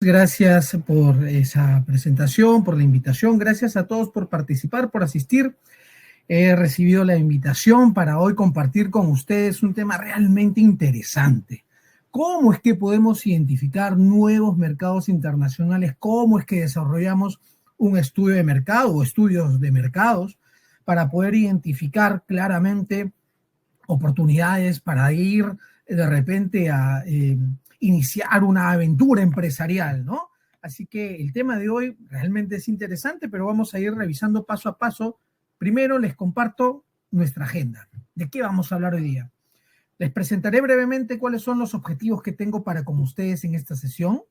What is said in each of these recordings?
Gracias por esa presentación, por la invitación. Gracias a todos por participar, por asistir. He recibido la invitación para hoy compartir con ustedes un tema realmente interesante. ¿Cómo es que podemos identificar nuevos mercados internacionales? ¿Cómo es que desarrollamos un estudio de mercado o estudios de mercados para poder identificar claramente oportunidades para ir de repente a iniciar una aventura empresarial, ¿no? Así que el tema de hoy realmente es interesante, pero vamos a ir revisando paso a paso. Primero les comparto nuestra agenda. ¿De qué vamos a hablar hoy día? Les presentaré brevemente cuáles son los objetivos que tengo para con ustedes en esta sesión.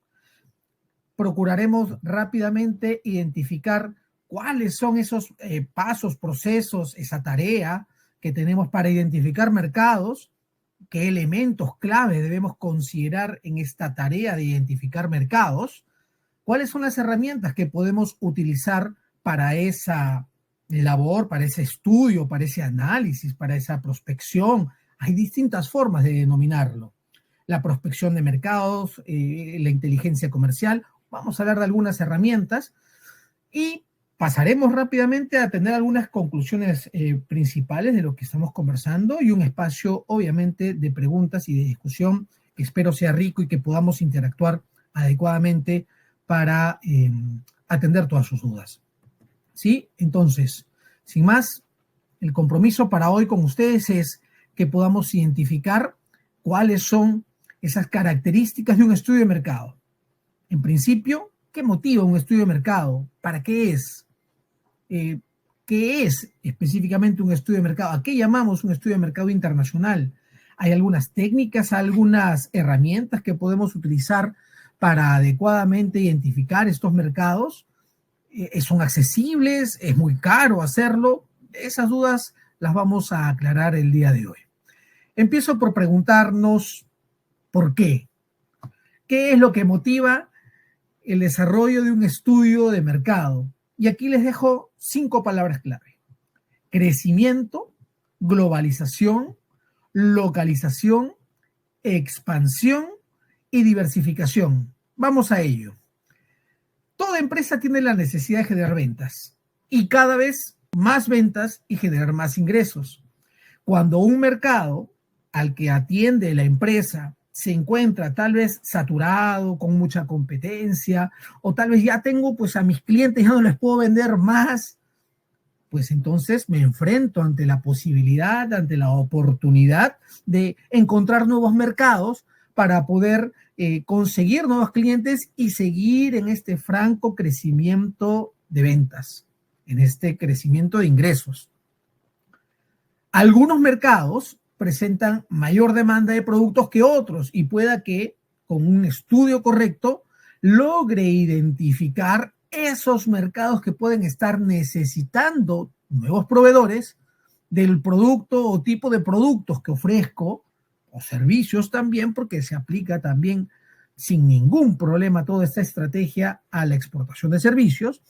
Procuraremos rápidamente identificar cuáles son esos pasos, procesos, esa tarea que tenemos para identificar mercados, qué elementos clave debemos considerar en esta tarea de identificar mercados, cuáles son las herramientas que podemos utilizar para esa labor, para ese estudio, para ese análisis, para esa prospección. Hay distintas formas de denominarlo. La prospección de mercados, la inteligencia comercial. Vamos a hablar de algunas herramientas y pasaremos rápidamente a tener algunas conclusiones principales de lo que estamos conversando y un espacio, obviamente, de preguntas y de discusión que espero sea rico y que podamos interactuar adecuadamente para atender todas sus dudas. ¿Sí? Entonces, sin más, el compromiso para hoy con ustedes es que podamos identificar cuáles son esas características de un estudio de mercado. En principio, ¿qué motiva un estudio de mercado? ¿Para qué es? ¿Qué es específicamente un estudio de mercado? ¿A qué llamamos un estudio de mercado internacional? Hay algunas técnicas, algunas herramientas que podemos utilizar para adecuadamente identificar estos mercados. ¿Son accesibles? ¿Es muy caro hacerlo? Esas dudas las vamos a aclarar el día de hoy. Empiezo por preguntarnos ¿por qué? ¿Qué es lo que motiva el desarrollo de un estudio de mercado? Y aquí les dejo 5 palabras clave: crecimiento, globalización, localización, expansión y diversificación. Vamos a ello. Toda empresa tiene la necesidad de generar ventas y cada vez más ventas y generar más ingresos. Cuando un mercado al que atiende la empresa se encuentra tal vez saturado, con mucha competencia, o tal vez ya tengo pues a mis clientes, ya no les puedo vender más, pues entonces me enfrento ante la posibilidad, ante la oportunidad de encontrar nuevos mercados para poder conseguir nuevos clientes y seguir en este franco crecimiento de ventas, en este crecimiento de ingresos. Algunos mercados presentan mayor demanda de productos que otros y pueda que con un estudio correcto logre identificar esos mercados que pueden estar necesitando nuevos proveedores del producto o tipo de productos que ofrezco, o servicios también, porque se aplica también sin ningún problema toda esta estrategia a la exportación de servicios.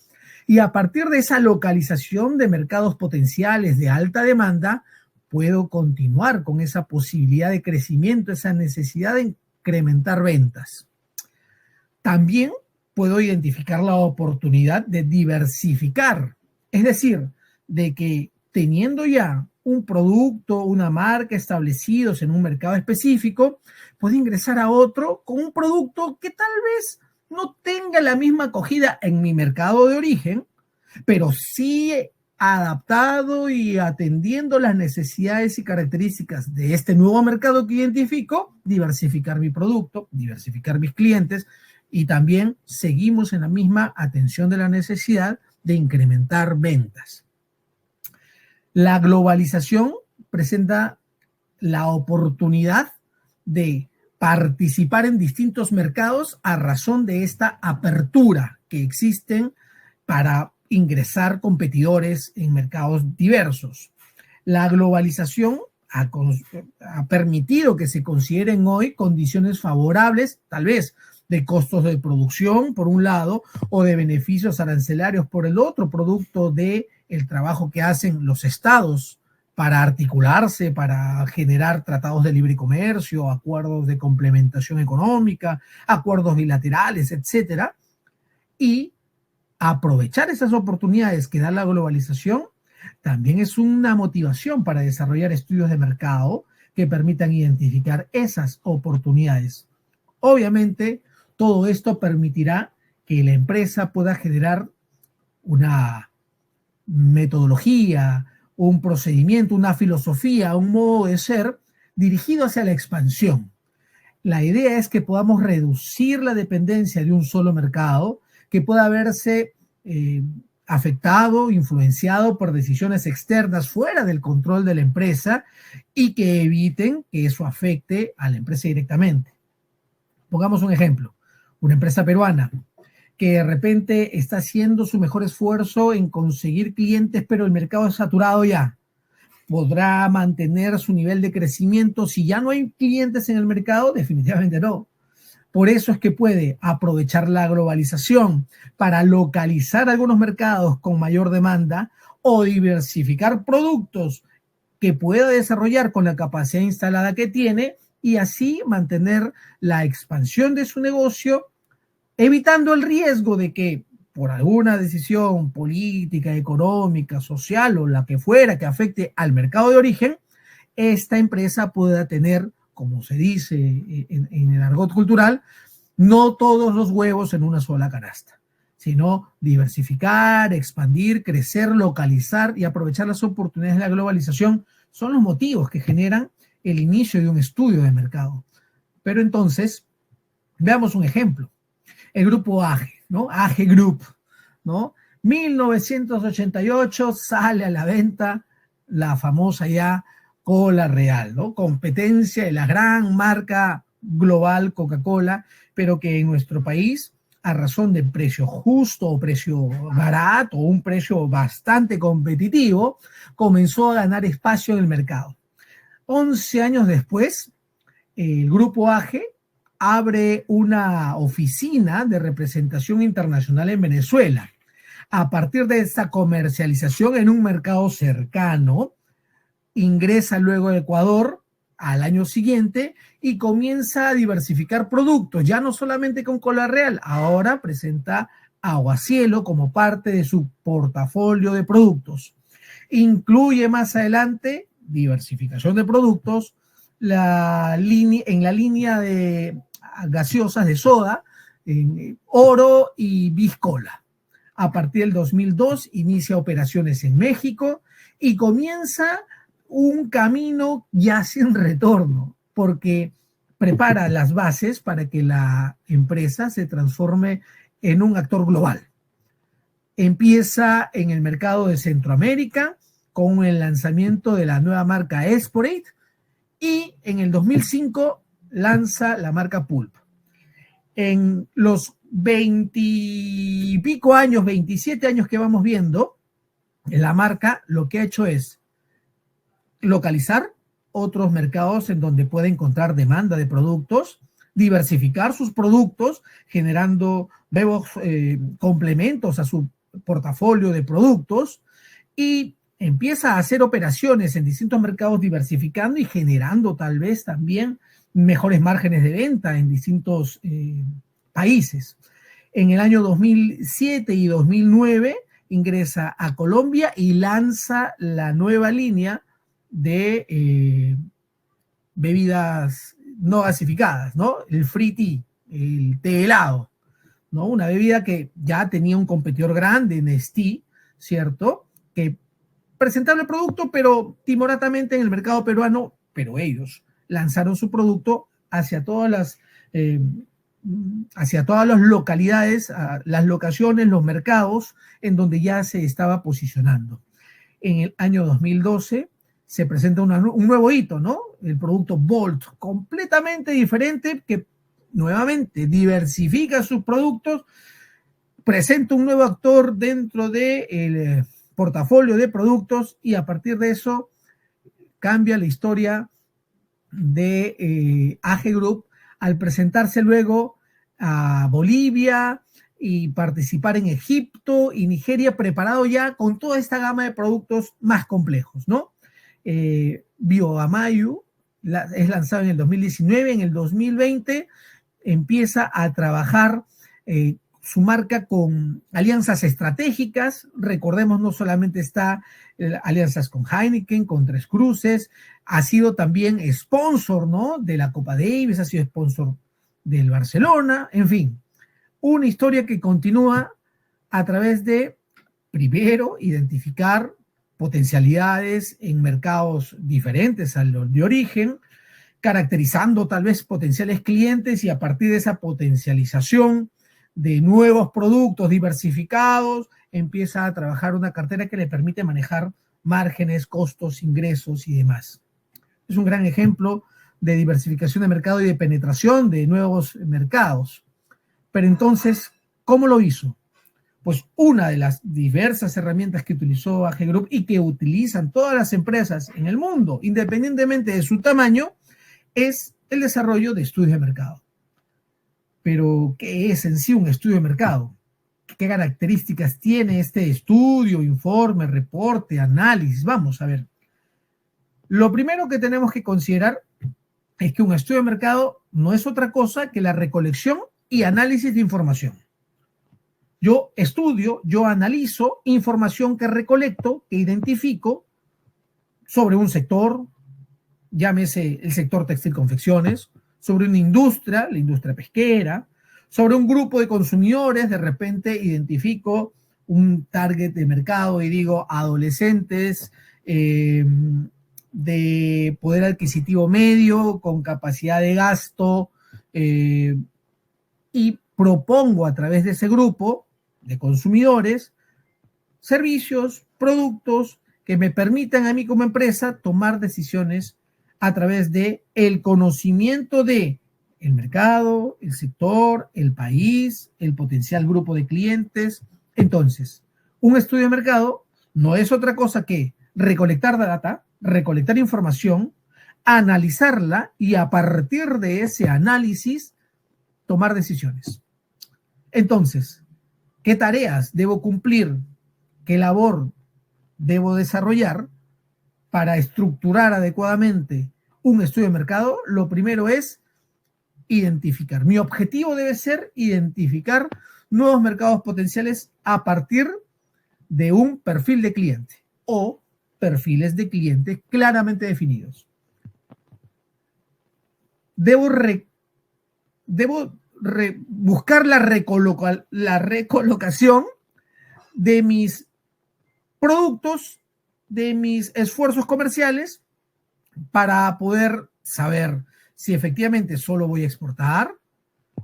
Y a partir de esa localización de mercados potenciales de alta demanda, puedo continuar con esa posibilidad de crecimiento, esa necesidad de incrementar ventas. También puedo identificar la oportunidad de diversificar, es decir, de que teniendo ya un producto, una marca establecidos en un mercado específico, puedo ingresar a otro con un producto que tal vez no tenga la misma acogida en mi mercado de origen, pero sí adaptado y atendiendo las necesidades y características de este nuevo mercado que identifico, diversificar mi producto, diversificar mis clientes y también seguimos en la misma atención de la necesidad de incrementar ventas. La globalización presenta la oportunidad de participar en distintos mercados a razón de esta apertura que existen para ingresar competidores en mercados diversos. La globalización ha permitido que se consideren hoy condiciones favorables, tal vez de costos de producción por un lado o de beneficios arancelarios por el otro, producto del trabajo que hacen los estados para articularse, para generar tratados de libre comercio, acuerdos de complementación económica, acuerdos bilaterales, etcétera, y aprovechar esas oportunidades que da la globalización también es una motivación para desarrollar estudios de mercado que permitan identificar esas oportunidades. Obviamente, todo esto permitirá que la empresa pueda generar una metodología, un procedimiento, una filosofía, un modo de ser dirigido hacia la expansión. La idea es que podamos reducir la dependencia de un solo mercado, que pueda verse afectado, influenciado por decisiones externas fuera del control de la empresa y que eviten que eso afecte a la empresa directamente. Pongamos un ejemplo, una empresa peruana que de repente está haciendo su mejor esfuerzo en conseguir clientes, pero el mercado es saturado ya. ¿Podrá mantener su nivel de crecimiento si ya no hay clientes en el mercado? Definitivamente no. Por eso es que puede aprovechar la globalización para localizar algunos mercados con mayor demanda o diversificar productos que pueda desarrollar con la capacidad instalada que tiene y así mantener la expansión de su negocio, evitando el riesgo de que por alguna decisión política, económica, social o la que fuera que afecte al mercado de origen, esta empresa pueda tener, como se dice en el argot cultural, no todos los huevos en una sola canasta, sino diversificar, expandir, crecer, localizar y aprovechar las oportunidades de la globalización son los motivos que generan el inicio de un estudio de mercado. Pero entonces, veamos un ejemplo. El grupo AGE, ¿no? AGE Group, ¿no? 1988 sale a la venta la famosa ya Cola Real, ¿no? Competencia de la gran marca global Coca-Cola, pero que en nuestro país, a razón de precio justo o precio barato o un precio bastante competitivo, comenzó a ganar espacio en el mercado. 11 años después, el grupo AGE abre una oficina de representación internacional en Venezuela. A partir de esta comercialización en un mercado cercano, ingresa luego a Ecuador al año siguiente y comienza a diversificar productos, ya no solamente con Cola Real, ahora presenta Aguacielo como parte de su portafolio de productos. Incluye más adelante diversificación de productos en la línea de gaseosas de soda, Oro y Biscola. A partir del 2002 inicia operaciones en México y comienza un camino ya sin retorno, porque prepara las bases para que la empresa se transforme en un actor global. Empieza en el mercado de Centroamérica con el lanzamiento de la nueva marca Esporate y en el 2005 lanza la marca Pulp. En los 20 y pico años, 27 años que vamos viendo, la marca lo que ha hecho es localizar otros mercados en donde puede encontrar demanda de productos, diversificar sus productos, generando nuevos complementos a su portafolio de productos y empieza a hacer operaciones en distintos mercados diversificando y generando tal vez también mejores márgenes de venta en distintos países. En el año 2007 y 2009 ingresa a Colombia y lanza la nueva línea de bebidas no gasificadas, ¿no? El free tea, el té helado, ¿no? Una bebida que ya tenía un competidor grande, Nestea, ¿cierto? Que presentaba el producto, pero timoratamente en el mercado peruano, pero ellos lanzaron su producto hacia todas las localidades, las locaciones, los mercados en donde ya se estaba posicionando. En el año 2012 se presenta un nuevo hito, ¿no? El producto Volt, completamente diferente, que nuevamente diversifica sus productos, presenta un nuevo actor dentro del portafolio de productos y a partir de eso cambia la historia de AGE Group al presentarse luego a Bolivia y participar en Egipto y Nigeria, preparado ya con toda esta gama de productos más complejos, ¿no? Bioamayu es lanzado en el 2019, en el 2020 empieza a trabajar su marca con alianzas estratégicas. Recordemos, no solamente está alianzas con Heineken, con Tres Cruces, ha sido también sponsor, ¿no?, de la Copa Davis, ha sido sponsor del Barcelona, en fin, una historia que continúa a través de, primero, identificar potencialidades en mercados diferentes a los de origen, caracterizando tal vez potenciales clientes y a partir de esa potencialización de nuevos productos diversificados, empieza a trabajar una cartera que le permite manejar márgenes, costos, ingresos y demás. Es un gran ejemplo de diversificación de mercado y de penetración de nuevos mercados. Pero entonces, ¿cómo lo hizo? Pues una de las diversas herramientas que utilizó AG Group y que utilizan todas las empresas en el mundo, independientemente de su tamaño, es el desarrollo de estudios de mercado. Pero, ¿qué es en sí un estudio de mercado? ¿Qué características tiene este estudio, informe, reporte, análisis? Vamos a ver. Lo primero que tenemos que considerar es que un estudio de mercado no es otra cosa que la recolección y análisis de información. Yo estudio, yo analizo información que recolecto, que identifico sobre un sector, llámese el sector textil-confecciones, sobre una industria, la industria pesquera, sobre un grupo de consumidores, de repente identifico un target de mercado y digo adolescentes de poder adquisitivo medio, con capacidad de gasto, y propongo a través de ese grupo de consumidores servicios, productos que me permitan a mí como empresa tomar decisiones a través de el conocimiento de el mercado, el sector, el país, el potencial grupo de clientes. Entonces, un estudio de mercado no es otra cosa que recolectar data, recolectar información, analizarla y a partir de ese análisis tomar decisiones. Entonces, ¿qué tareas debo cumplir? ¿Qué labor debo desarrollar para estructurar adecuadamente un estudio de mercado? Lo primero es identificar. Mi objetivo debe ser identificar nuevos mercados potenciales a partir de un perfil de cliente o perfiles de cliente claramente definidos. Debo buscar la recolocación de mis productos, de mis esfuerzos comerciales, para poder saber si efectivamente solo voy a exportar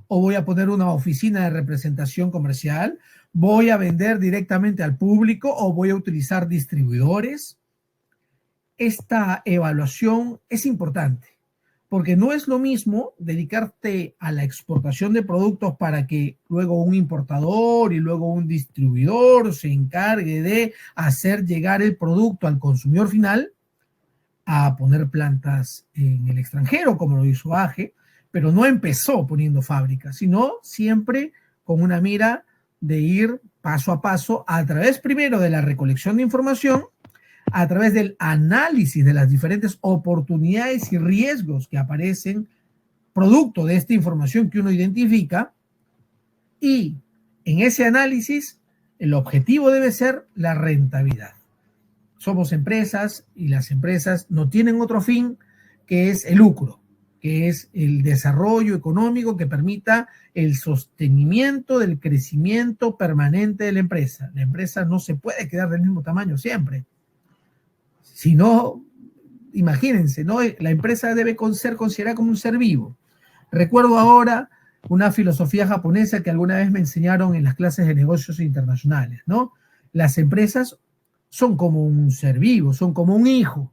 o voy a poner una oficina de representación comercial, voy a vender directamente al público o voy a utilizar distribuidores. Esta evaluación es importante porque no es lo mismo dedicarte a la exportación de productos para que luego un importador y luego un distribuidor se encargue de hacer llegar el producto al consumidor final, a poner plantas en el extranjero, como lo hizo AGE, pero no empezó poniendo fábricas, sino siempre con una mira de ir paso a paso a través primero de la recolección de información, a través del análisis de las diferentes oportunidades y riesgos que aparecen producto de esta información que uno identifica, y en ese análisis el objetivo debe ser la rentabilidad. Somos empresas y las empresas no tienen otro fin que es el lucro, que es el desarrollo económico que permita el sostenimiento del crecimiento permanente de la empresa. La empresa no se puede quedar del mismo tamaño siempre. Si no, imagínense, ¿no? La empresa debe ser considerada como un ser vivo. Recuerdo ahora una filosofía japonesa que alguna vez me enseñaron en las clases de negocios internacionales, ¿no? Las empresas son como un ser vivo, son como un hijo.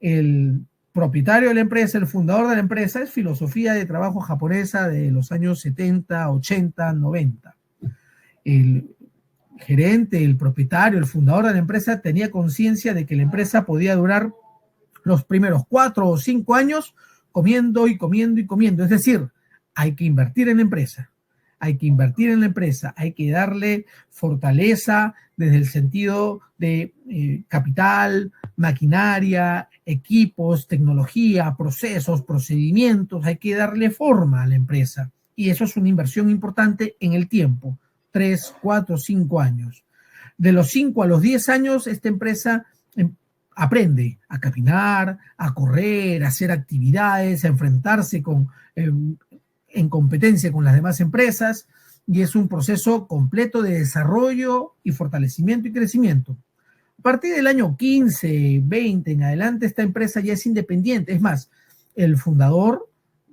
El propietario de la empresa, el fundador de la empresa, es filosofía de trabajo japonesa de los años 70, 80, 90. El gerente, el propietario, el fundador de la empresa tenía conciencia de que la empresa podía durar los primeros 4 o 5 años comiendo y comiendo y comiendo. Es decir, hay que invertir en la empresa. Hay que invertir en la empresa, hay que darle fortaleza desde el sentido de capital, maquinaria, equipos, tecnología, procesos, procedimientos, hay que darle forma a la empresa. Y eso es una inversión importante en el tiempo, 3, 4, 5 años. De los 5 a los 10 años, esta empresa aprende a caminar, a correr, a hacer actividades, a enfrentarse en competencia con las demás empresas, y es un proceso completo de desarrollo y fortalecimiento y crecimiento. A partir del año 15, 20 en adelante, esta empresa ya es independiente. Es más, el fundador,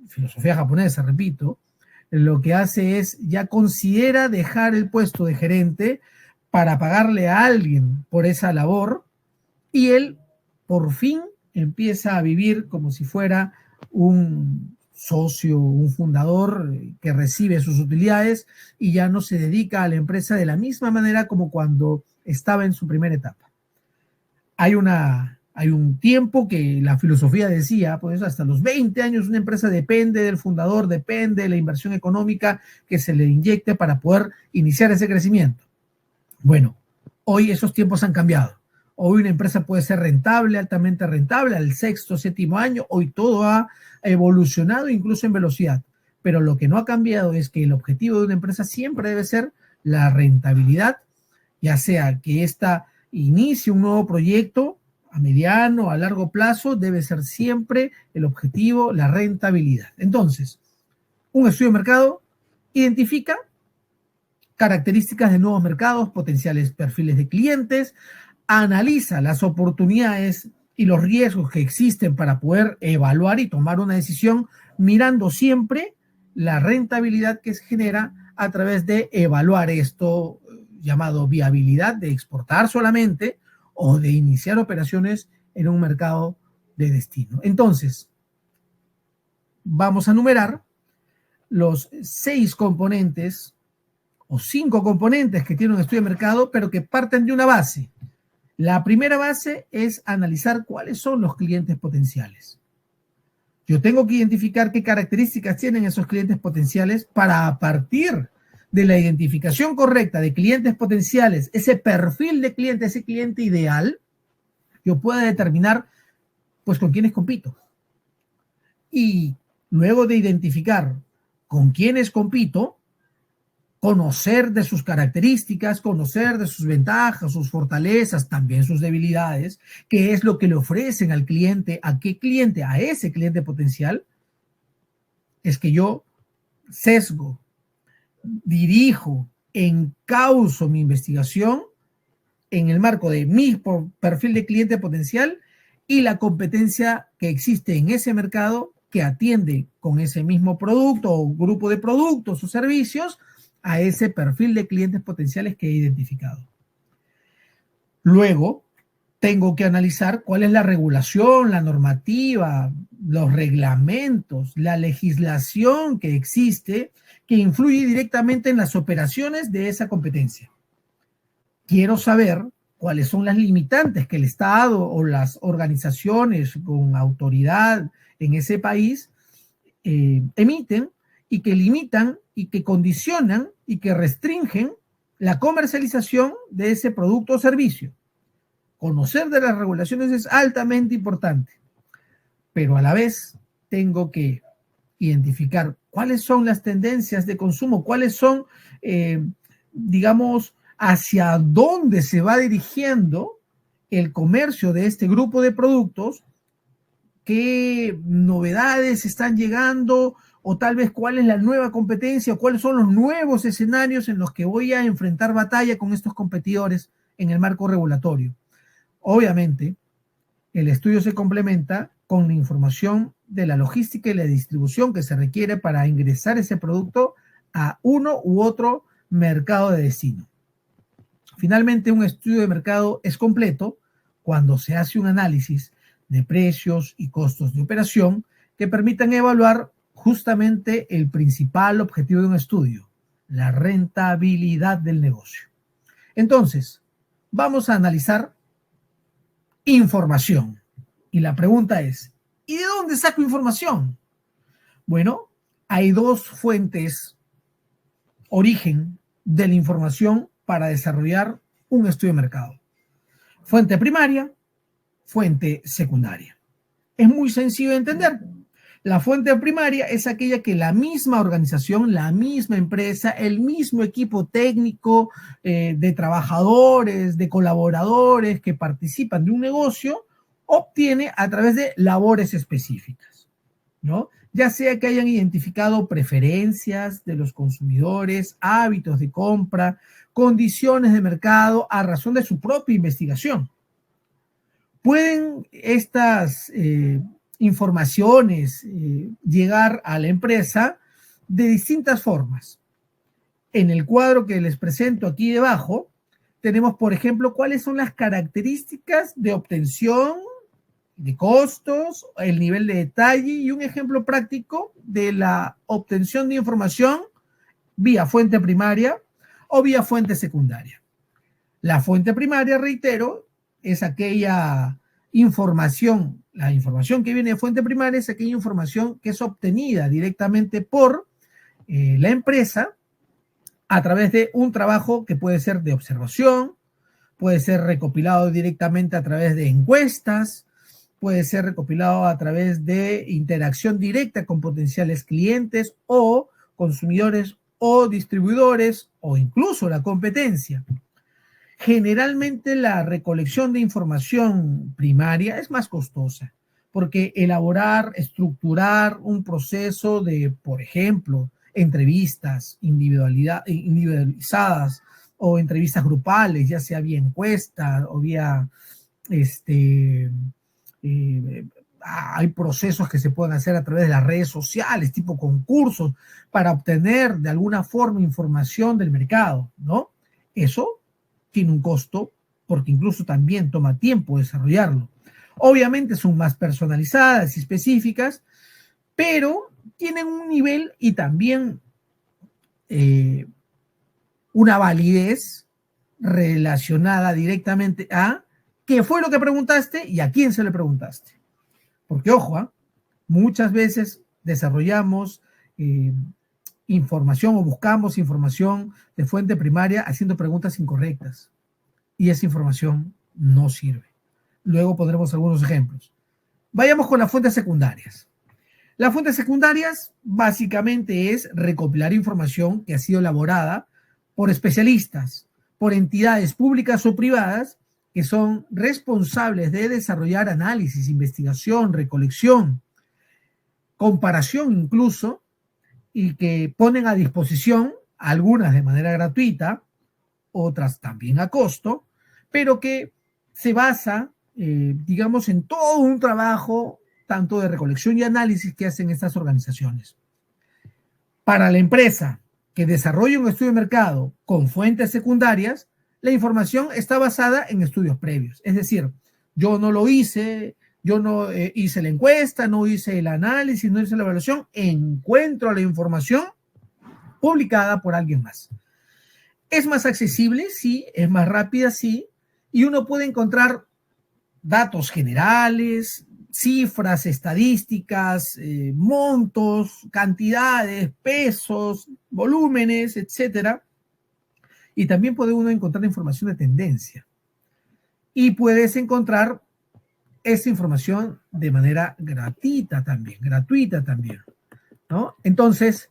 filosofía japonesa, repito, lo que hace es ya considera dejar el puesto de gerente para pagarle a alguien por esa labor, y él por fin empieza a vivir como si fuera un socio, un fundador que recibe sus utilidades y ya no se dedica a la empresa de la misma manera como cuando estaba en su primera etapa. Hay un tiempo que la filosofía decía, pues hasta los 20 años una empresa depende del fundador, depende de la inversión económica que se le inyecte para poder iniciar ese crecimiento. Bueno, hoy esos tiempos han cambiado. Hoy una empresa puede ser rentable, altamente rentable, al sexto, séptimo año. Hoy todo ha evolucionado incluso en velocidad. Pero lo que no ha cambiado es que el objetivo de una empresa siempre debe ser la rentabilidad, ya sea que ésta inicie un nuevo proyecto a mediano, a largo plazo, debe ser siempre el objetivo, la rentabilidad. Entonces, un estudio de mercado identifica características de nuevos mercados, potenciales perfiles de clientes, analiza las oportunidades y los riesgos que existen para poder evaluar y tomar una decisión mirando siempre la rentabilidad que se genera a través de evaluar esto llamado viabilidad de exportar solamente o de iniciar operaciones en un mercado de destino. Entonces, vamos a numerar los 6 componentes o 5 componentes que tiene un estudio de mercado, pero que parten de una base. La primera base es analizar cuáles son los clientes potenciales. Yo tengo que identificar qué características tienen esos clientes potenciales para, a partir de la identificación correcta de clientes potenciales, ese perfil de cliente, ese cliente ideal, yo pueda determinar pues con quiénes compito. Y luego de identificar con quiénes compito, conocer de sus características, conocer de sus ventajas, sus fortalezas, también sus debilidades, qué es lo que le ofrecen al cliente, a qué cliente, a ese cliente potencial, es que yo sesgo, dirijo, encauzo mi investigación en el marco de mi perfil de cliente potencial y la competencia que existe en ese mercado que atiende con ese mismo producto o grupo de productos o servicios a ese perfil de clientes potenciales que he identificado. Luego, tengo que analizar cuál es la regulación, la normativa, los reglamentos, la legislación que existe que influye directamente en las operaciones de esa competencia. Quiero saber cuáles son las limitantes que el Estado o las organizaciones con autoridad en ese país emiten y que limitan y que condicionan y que restringen la comercialización de ese producto o servicio. Conocer de las regulaciones es altamente importante, pero a la vez tengo que identificar cuáles son las tendencias de consumo, cuáles son, digamos, hacia dónde se va dirigiendo el comercio de este grupo de productos, qué novedades están llegando, o tal vez cuál es la nueva competencia, o cuáles son los nuevos escenarios en los que voy a enfrentar batalla con estos competidores en el marco regulatorio. Obviamente, el estudio se complementa con la información de la logística y la distribución que se requiere para ingresar ese producto a uno u otro mercado de destino. Finalmente, un estudio de mercado es completo cuando se hace un análisis de precios y costos de operación que permitan evaluar justamente el principal objetivo de un estudio, la rentabilidad del negocio. Entonces, vamos a analizar información. Y la pregunta es, ¿y de dónde saco información? Bueno, hay 2 fuentes, origen de la información para desarrollar un estudio de mercado. Fuente primaria, fuente secundaria. Es muy sencillo de entender. La fuente primaria es aquella que la misma organización, la misma empresa, el mismo equipo técnico de trabajadores, de colaboradores que participan de un negocio, obtiene a través de labores específicas, ¿no? Ya sea que hayan identificado preferencias de los consumidores, hábitos de compra, condiciones de mercado a razón de su propia investigación. Pueden estas informaciones llegar a la empresa de distintas formas. En el cuadro que les presento aquí debajo, tenemos, por ejemplo, cuáles son las características de obtención, de costos, el nivel de detalle y un ejemplo práctico de la obtención de información vía fuente primaria o vía fuente secundaria. La fuente primaria, reitero, es aquella información, la información que viene de fuente primaria es aquella información que es obtenida directamente por la empresa a través de un trabajo que puede ser de observación, puede ser recopilado directamente a través de encuestas, puede ser recopilado a través de interacción directa con potenciales clientes o consumidores o distribuidores o incluso la competencia. Generalmente la recolección de información primaria es más costosa porque elaborar, estructurar un proceso de, por ejemplo, entrevistas individualizadas o entrevistas grupales, ya sea vía encuesta o vía hay procesos que se pueden hacer a través de las redes sociales, tipo concursos, para obtener de alguna forma información del mercado, ¿no? Eso tiene un costo porque incluso también toma tiempo desarrollarlo. Obviamente son más personalizadas y específicas, pero tienen un nivel y también una validez relacionada directamente a qué fue lo que preguntaste y a quién se le preguntaste. Porque, ojo, muchas veces desarrollamos información o buscamos información de fuente primaria haciendo preguntas incorrectas y esa información no sirve. Luego pondremos algunos ejemplos. Vayamos con las fuentes secundarias. Las fuentes secundarias básicamente es recopilar información que ha sido elaborada por especialistas, por entidades públicas o privadas que son responsables de desarrollar análisis, investigación, recolección, comparación incluso, y que ponen a disposición, algunas de manera gratuita, otras también a costo, pero que se basa, digamos, en todo un trabajo tanto de recolección y análisis que hacen estas organizaciones. Para la empresa que desarrolla un estudio de mercado con fuentes secundarias, la información está basada en estudios previos. Es decir, yo no lo hice, yo no hice la encuesta, no hice el análisis, no hice la evaluación, encuentro la información publicada por alguien más. Es más accesible, sí, es más rápida, sí, y uno puede encontrar datos generales, cifras, estadísticas, montos, cantidades, pesos, volúmenes, etcétera. Y también puede uno encontrar información de tendencia. Y puedes encontrar esa información de manera gratuita también, ¿no? Entonces,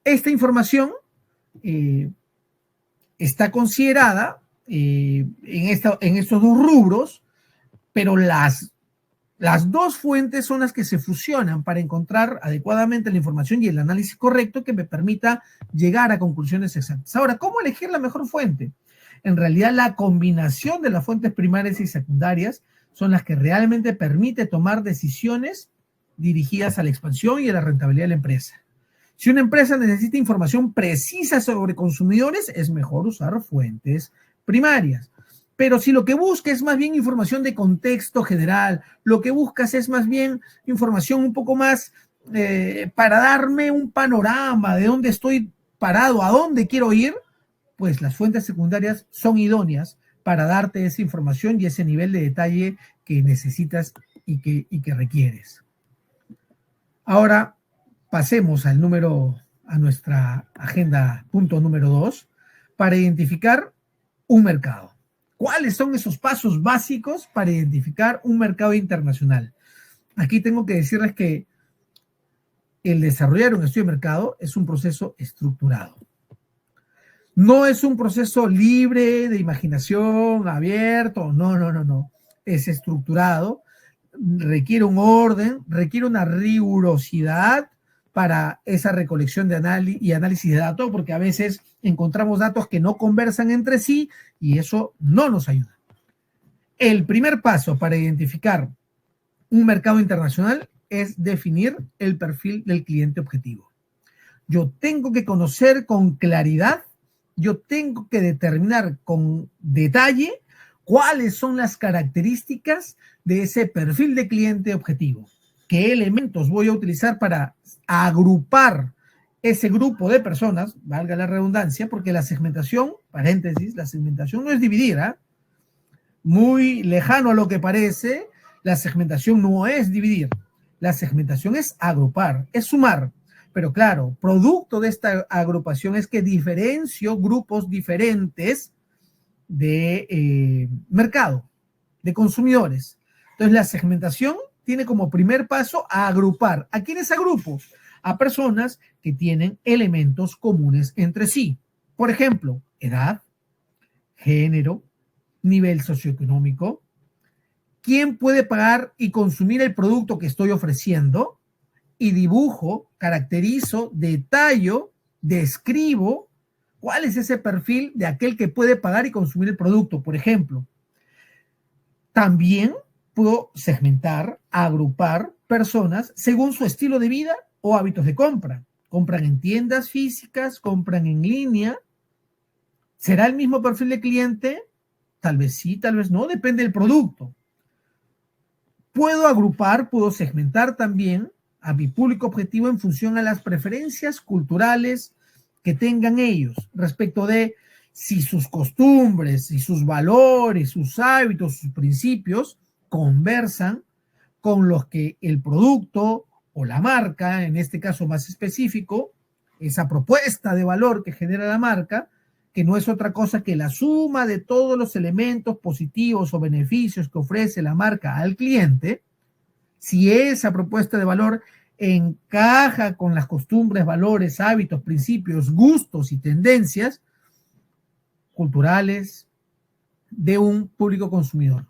esta información está considerada en estos dos rubros, pero las dos fuentes son las que se fusionan para encontrar adecuadamente la información y el análisis correcto que me permita llegar a conclusiones exactas. Ahora, ¿cómo elegir la mejor fuente? En realidad, la combinación de las fuentes primarias y secundarias son las que realmente permite tomar decisiones dirigidas a la expansión y a la rentabilidad de la empresa. Si una empresa necesita información precisa sobre consumidores, es mejor usar fuentes primarias. Pero si lo que buscas es más bien información de contexto general, lo que buscas es más bien información un poco más para darme un panorama de dónde estoy parado, a dónde quiero ir, pues las fuentes secundarias son idóneas para darte esa información y ese nivel de detalle que necesitas y que requieres. Ahora pasemos a nuestra agenda punto número 2 para identificar un mercado. ¿Cuáles son esos pasos básicos para identificar un mercado internacional? Aquí tengo que decirles que el desarrollar un estudio de mercado es un proceso estructurado. No es un proceso libre de imaginación, abierto, no. Es estructurado, requiere un orden, requiere una rigurosidad para esa recolección de análisis de datos, porque a veces encontramos datos que no conversan entre sí y eso no nos ayuda. El primer paso para identificar un mercado internacional es definir el perfil del cliente objetivo. Yo tengo que conocer con claridad, yo tengo que determinar con detalle cuáles son las características de ese perfil de cliente objetivo. ¿Qué elementos voy a utilizar para agrupar ese grupo de personas? Valga la redundancia, porque la segmentación, paréntesis, la segmentación no es dividir, ¿eh? Muy lejano a lo que parece, la segmentación no es dividir. La segmentación es agrupar, es sumar. Pero claro, producto de esta agrupación es que diferencio grupos diferentes de mercado, de consumidores. Entonces, la segmentación tiene como primer paso a agrupar. ¿A quiénes agrupo? A personas que tienen elementos comunes entre sí. Por ejemplo, edad, género, nivel socioeconómico, quién puede pagar y consumir el producto que estoy ofreciendo, y dibujo, caracterizo, detallo, describo cuál es ese perfil de aquel que puede pagar y consumir el producto. Por ejemplo, también puedo segmentar, agrupar personas según su estilo de vida o hábitos de compra. Compran en tiendas físicas, compran en línea. ¿Será el mismo perfil de cliente? Tal vez sí, tal vez no, depende del producto. Puedo agrupar, puedo segmentar también a mi público objetivo en función a las preferencias culturales que tengan ellos respecto de si sus costumbres, si sus valores, sus hábitos, sus principios conversan con los que el producto o la marca, en este caso más específico, esa propuesta de valor que genera la marca, que no es otra cosa que la suma de todos los elementos positivos o beneficios que ofrece la marca al cliente. Si esa propuesta de valor encaja con las costumbres, valores, hábitos, principios, gustos y tendencias culturales de un público consumidor.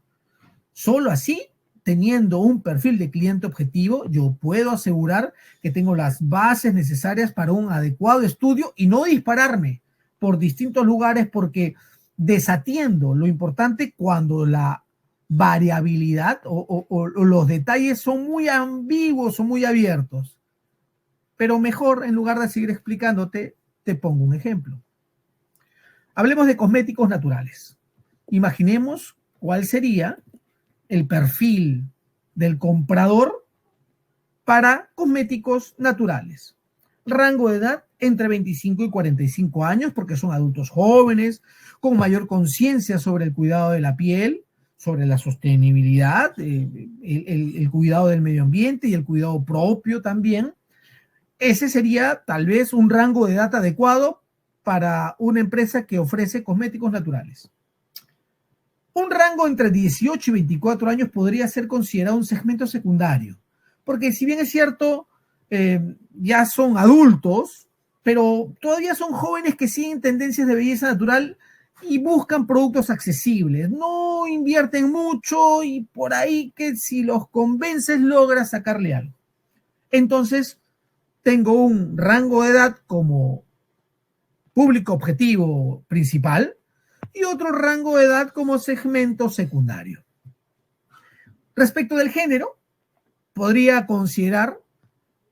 Solo así, teniendo un perfil de cliente objetivo, yo puedo asegurar que tengo las bases necesarias para un adecuado estudio y no dispararme por distintos lugares porque desatiendo lo importante cuando la variabilidad o los detalles son muy ambiguos o muy abiertos. Pero mejor, en lugar de seguir explicándote, te pongo un ejemplo. Hablemos de cosméticos naturales. Imaginemos cuál sería el perfil del comprador para cosméticos naturales. Rango de edad entre 25 y 45 años, porque son adultos jóvenes, con mayor conciencia sobre el cuidado de la piel, sobre la sostenibilidad, el cuidado del medio ambiente y el cuidado propio también. Ese sería tal vez un rango de edad adecuado para una empresa que ofrece cosméticos naturales. Un rango entre 18 y 24 años podría ser considerado un segmento secundario, porque si bien es cierto, ya son adultos, pero todavía son jóvenes que siguen tendencias de belleza natural y buscan productos accesibles. No invierten mucho y por ahí que si los convences logras sacarle algo. Entonces, tengo un rango de edad como público objetivo principal y otro rango de edad como segmento secundario. Respecto del género, podría considerar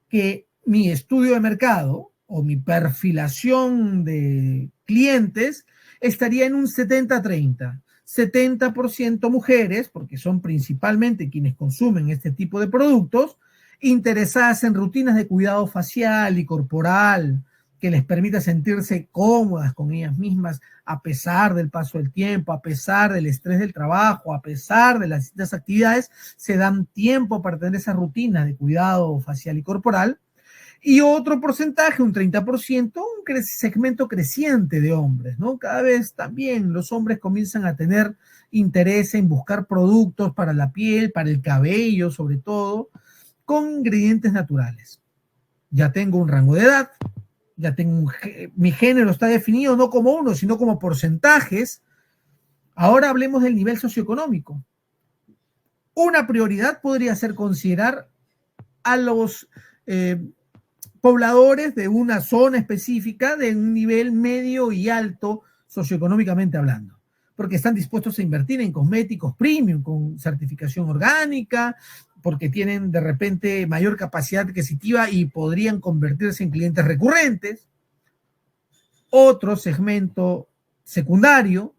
que mi estudio de mercado o mi perfilación de clientes estaría en un 70-30. 70% mujeres, porque son principalmente quienes consumen este tipo de productos, interesadas en rutinas de cuidado facial y corporal, que les permita sentirse cómodas con ellas mismas a pesar del paso del tiempo, a pesar del estrés del trabajo, a pesar de las distintas actividades, se dan tiempo para tener esa rutina de cuidado facial y corporal. Y otro porcentaje, un 30%, un segmento creciente de hombres, ¿no? Cada vez también los hombres comienzan a tener interés en buscar productos para la piel, para el cabello, sobre todo, con ingredientes naturales. Ya tengo un rango de edad, ya tengo mi género está definido no como uno, sino como porcentajes. Ahora hablemos del nivel socioeconómico. Una prioridad podría ser considerar a los pobladores de una zona específica de un nivel medio y alto socioeconómicamente hablando, porque están dispuestos a invertir en cosméticos premium con certificación orgánica, porque tienen de repente mayor capacidad adquisitiva y podrían convertirse en clientes recurrentes. Otro segmento secundario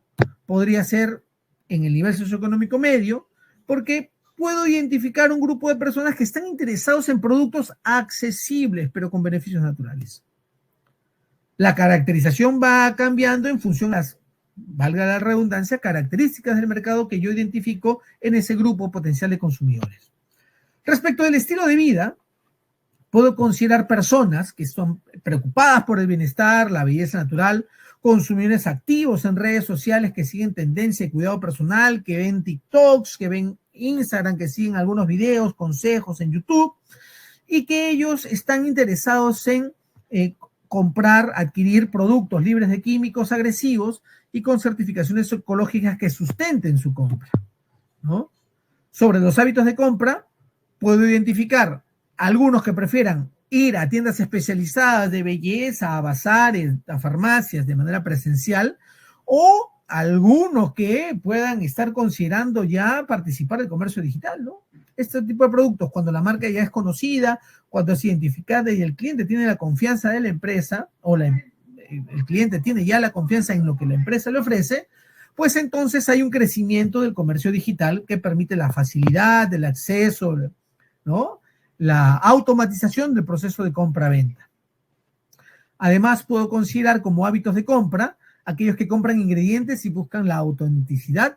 podría ser en el nivel socioeconómico medio, porque puedo identificar un grupo de personas que están interesados en productos accesibles, pero con beneficios naturales. La caracterización va cambiando en función de las, valga la redundancia, características del mercado que yo identifico en ese grupo potencial de consumidores. Respecto del estilo de vida, puedo considerar personas que son preocupadas por el bienestar, la belleza natural, consumidores activos en redes sociales que siguen tendencia de cuidado personal, que ven TikToks, que ven Instagram, que siguen algunos videos, consejos en YouTube, y que ellos están interesados en comprar, adquirir productos libres de químicos agresivos y con certificaciones ecológicas que sustenten su compra, ¿no? Sobre los hábitos de compra, puedo identificar algunos que prefieran ir a tiendas especializadas de belleza, a bazares, a farmacias de manera presencial, o algunos que puedan estar considerando ya participar del comercio digital, ¿no? Este tipo de productos, cuando la marca ya es conocida, cuando es identificada y el cliente tiene la confianza de la empresa, o el cliente tiene ya la confianza en lo que la empresa le ofrece, pues entonces hay un crecimiento del comercio digital que permite la facilidad del acceso, ¿no? La automatización del proceso de compra-venta. Además, puedo considerar como hábitos de compra aquellos que compran ingredientes y buscan la autenticidad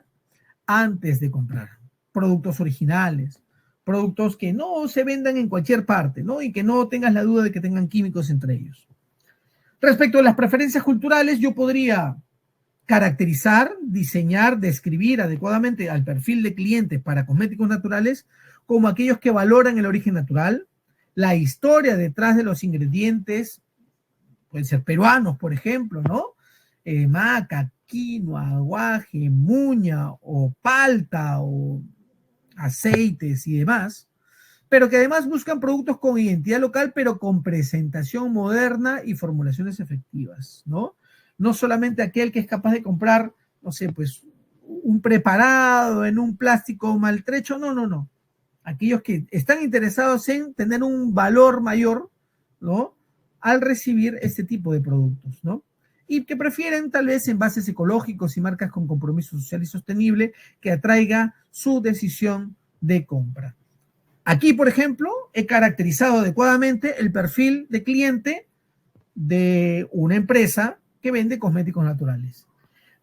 antes de comprar. Productos originales, productos que no se vendan en cualquier parte, ¿no? Y que no tengas la duda de que tengan químicos entre ellos. Respecto a las preferencias culturales, yo podría caracterizar, diseñar, describir adecuadamente al perfil de clientes para cosméticos naturales como aquellos que valoran el origen natural, la historia detrás de los ingredientes, pueden ser peruanos, por ejemplo, ¿no? Maca, quinoa, aguaje, muña o palta o aceites y demás, pero que además buscan productos con identidad local, pero con presentación moderna y formulaciones efectivas, ¿no? No solamente aquel que es capaz de comprar, no sé, pues un preparado en un plástico maltrecho, no. Aquellos que están interesados en tener un valor mayor, ¿no? Al recibir este tipo de productos, ¿no? Y que prefieren tal vez envases ecológicos y marcas con compromiso social y sostenible que atraiga su decisión de compra. Aquí, por ejemplo, he caracterizado adecuadamente el perfil de cliente de una empresa que vende cosméticos naturales.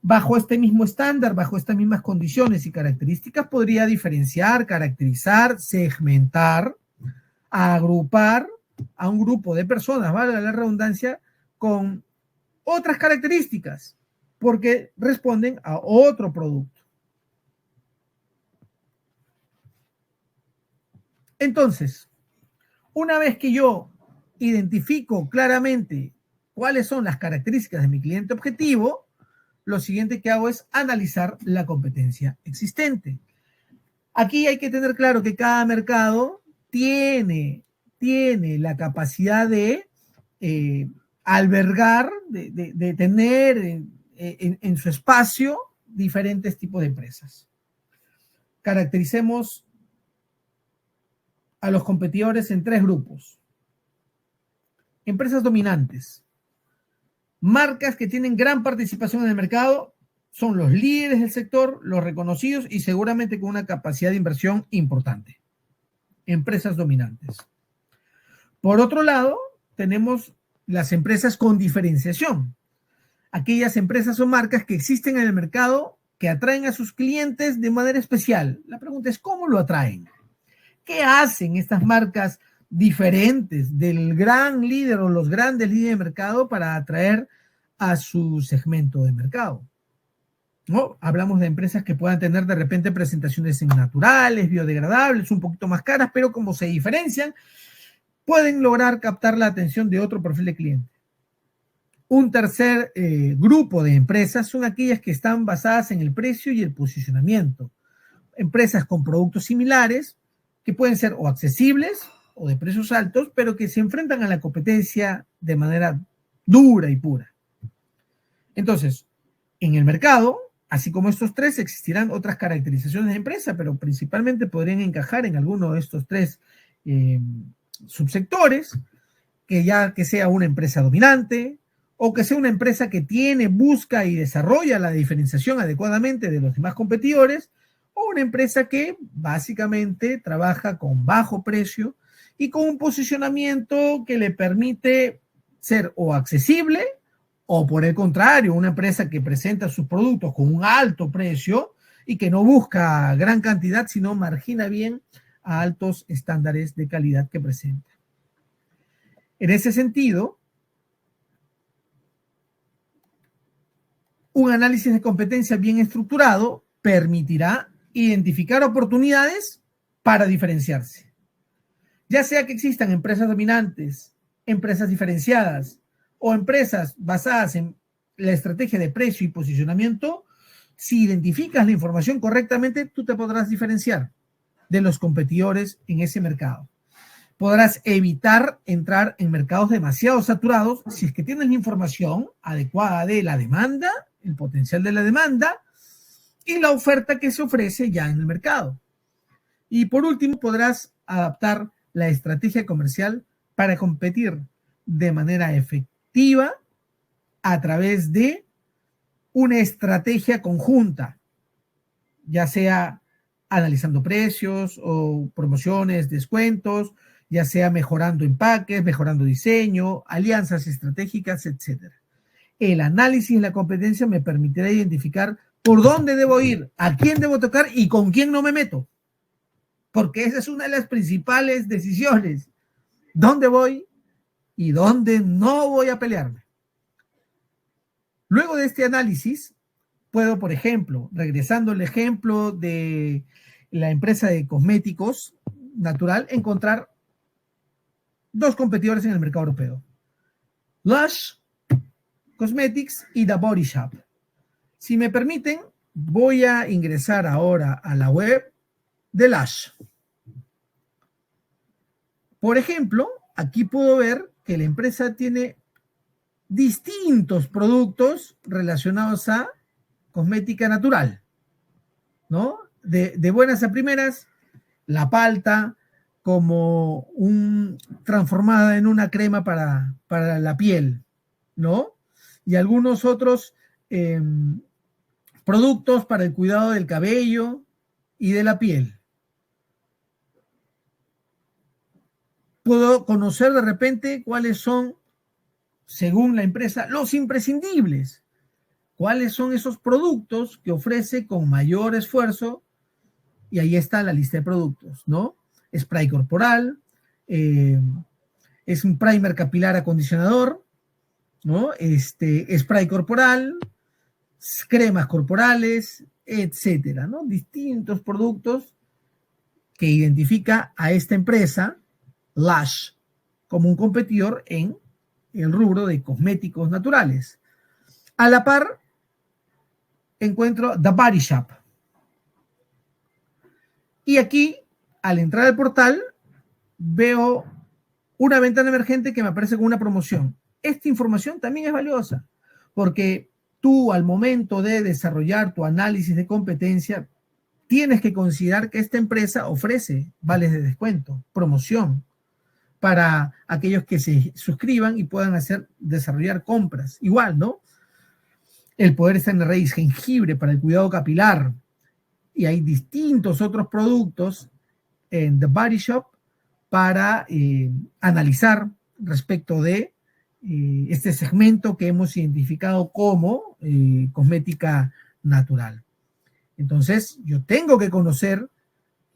Bajo este mismo estándar, bajo estas mismas condiciones y características, podría diferenciar, caracterizar, segmentar, agrupar a un grupo de personas, valga la redundancia, con otras características, porque responden a otro producto. Entonces, una vez que yo identifico claramente cuáles son las características de mi cliente objetivo, lo siguiente que hago es analizar la competencia existente. Aquí hay que tener claro que cada mercado tiene la capacidad de albergar, de tener en su espacio diferentes tipos de empresas. Caractericemos a los competidores en tres grupos. Empresas dominantes. Marcas que tienen gran participación en el mercado, son los líderes del sector, los reconocidos y seguramente con una capacidad de inversión importante. Empresas dominantes. Por otro lado, tenemos las empresas con diferenciación. Aquellas empresas o marcas que existen en el mercado que atraen a sus clientes de manera especial. La pregunta es, ¿cómo lo atraen? ¿Qué hacen estas marcas diferentes del gran líder o los grandes líderes de mercado para atraer a su segmento de mercado, ¿no? Hablamos de empresas que puedan tener de repente presentaciones naturales, biodegradables, un poquito más caras, pero como se diferencian, pueden lograr captar la atención de otro perfil de cliente. Un tercer grupo de empresas son aquellas que están basadas en el precio y el posicionamiento. Empresas con productos similares que pueden ser o accesibles o de precios altos, pero que se enfrentan a la competencia de manera dura y pura. Entonces, en el mercado, así como estos tres, existirán otras caracterizaciones de empresa, pero principalmente podrían encajar en alguno de estos tres subsectores, que sea una empresa dominante, o que sea una empresa que tiene, busca y desarrolla la diferenciación adecuadamente de los demás competidores, o una empresa que básicamente trabaja con bajo precio y con un posicionamiento que le permite ser o accesible, o por el contrario, una empresa que presenta sus productos con un alto precio y que no busca gran cantidad, sino margina bien a altos estándares de calidad que presenta. En ese sentido, un análisis de competencia bien estructurado permitirá identificar oportunidades para diferenciarse. Ya sea que existan empresas dominantes, empresas diferenciadas o empresas basadas en la estrategia de precio y posicionamiento, si identificas la información correctamente, tú te podrás diferenciar de los competidores en ese mercado. Podrás evitar entrar en mercados demasiado saturados si es que tienes la información adecuada de la demanda, el potencial de la demanda y la oferta que se ofrece ya en el mercado. Y por último, podrás adaptar la estrategia comercial para competir de manera efectiva a través de una estrategia conjunta, ya sea analizando precios o promociones, descuentos, ya sea mejorando empaques, mejorando diseño, alianzas estratégicas, etc. El análisis de la competencia me permitirá identificar por dónde debo ir, a quién debo tocar y con quién no me meto. Porque esa es una de las principales decisiones. ¿Dónde voy y dónde no voy a pelearme? Luego de este análisis, puedo, por ejemplo, regresando al ejemplo de la empresa de cosméticos natural, encontrar dos competidores en el mercado europeo. Lush Cosmetics y The Body Shop. Si me permiten, voy a ingresar ahora a la web de Lush. Por ejemplo, aquí puedo ver que la empresa tiene distintos productos relacionados a cosmética natural, ¿no? De buenas a primeras, la palta como transformada en una crema para la piel, ¿no? Y algunos otros productos para el cuidado del cabello y de la piel. Puedo conocer de repente cuáles son, según la empresa, los imprescindibles. ¿Cuáles son esos productos que ofrece con mayor esfuerzo? Y ahí está la lista de productos, ¿no? Spray corporal, es un primer capilar acondicionador, ¿no? Spray corporal, cremas corporales, etcétera, ¿no? Distintos productos que identifica a esta empresa, Lush, como un competidor en el rubro de cosméticos naturales. A la par, encuentro The Body Shop. Y aquí, al entrar al portal, veo una ventana emergente que me aparece con una promoción. Esta información también es valiosa, porque tú al momento de desarrollar tu análisis de competencia, tienes que considerar que esta empresa ofrece vales de descuento, promoción, para aquellos que se suscriban y puedan desarrollar compras. Igual, ¿no? El poder está en la raíz, jengibre para el cuidado capilar. Y hay distintos otros productos en The Body Shop para analizar respecto de este segmento que hemos identificado como cosmética natural. Entonces, yo tengo que conocer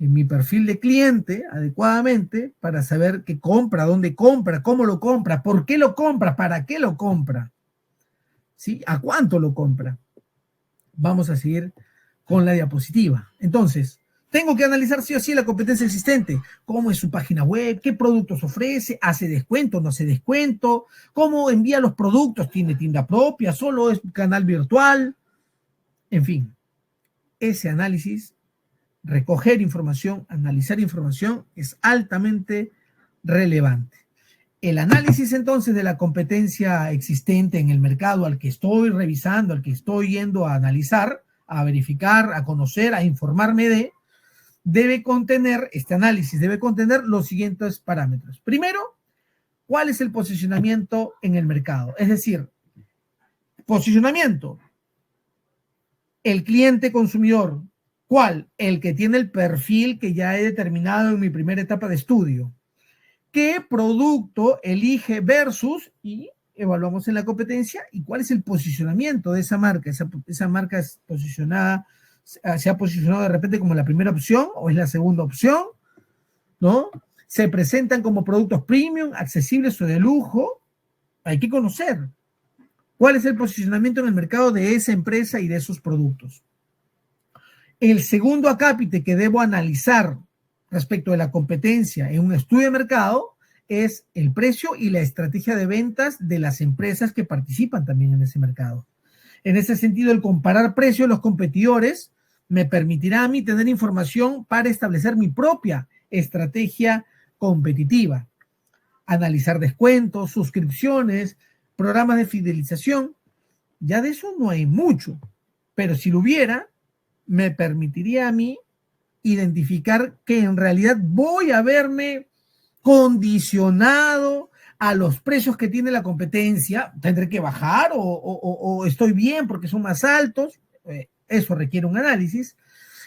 en mi perfil de cliente adecuadamente para saber qué compra, dónde compra, cómo lo compra, por qué lo compra, para qué lo compra, ¿sí? ¿A cuánto lo compra? Vamos a seguir con la diapositiva. Entonces, tengo que analizar sí o sí la competencia existente. ¿Cómo es su página web? ¿Qué productos ofrece? ¿Hace descuento? ¿No hace descuento? ¿Cómo envía los productos? ¿Tiene tienda propia? ¿Solo es canal virtual? En fin, ese análisis, recoger información, analizar información es altamente relevante. El análisis entonces de la competencia existente en el mercado al que estoy revisando, al que estoy yendo a analizar, a verificar, a conocer, a informarme de, debe contener, este análisis debe contener los siguientes parámetros. Primero, ¿cuál es el posicionamiento en el mercado? Es decir, posicionamiento, el cliente consumidor, ¿cuál? El que tiene el perfil que ya he determinado en mi primera etapa de estudio. ¿Qué producto elige versus y evaluamos en la competencia y cuál es el posicionamiento de esa marca? Esa marca es posicionada, se ha posicionado de repente como la primera opción o es la segunda opción, ¿no? Se presentan como productos premium, accesibles o de lujo. Hay que conocer cuál es el posicionamiento en el mercado de esa empresa y de esos productos. El segundo acápite que debo analizar respecto de la competencia en un estudio de mercado es el precio y la estrategia de ventas de las empresas que participan también en ese mercado. En ese sentido, el comparar precios de los competidores me permitirá a mí tener información para establecer mi propia estrategia competitiva. Analizar descuentos, suscripciones, programas de fidelización. Ya de eso no hay mucho, pero si lo hubiera, me permitiría a mí identificar que en realidad voy a verme condicionado a los precios que tiene la competencia, tendré que bajar o estoy bien porque son más altos, eso requiere un análisis.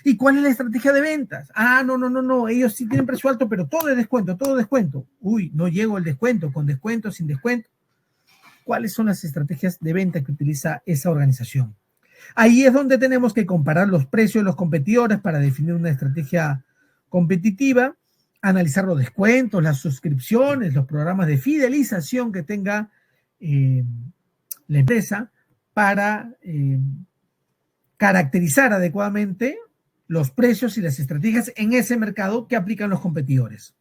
¿Y cuál es la estrategia de ventas? No, ellos sí tienen precio alto, pero todo es descuento, todo descuento. Uy, no llego al descuento, con descuento, sin descuento. ¿Cuáles son las estrategias de venta que utiliza esa organización? Ahí es donde tenemos que comparar los precios de los competidores para definir una estrategia competitiva, analizar los descuentos, las suscripciones, los programas de fidelización que tenga la empresa para caracterizar adecuadamente los precios y las estrategias en ese mercado que aplican los competidores.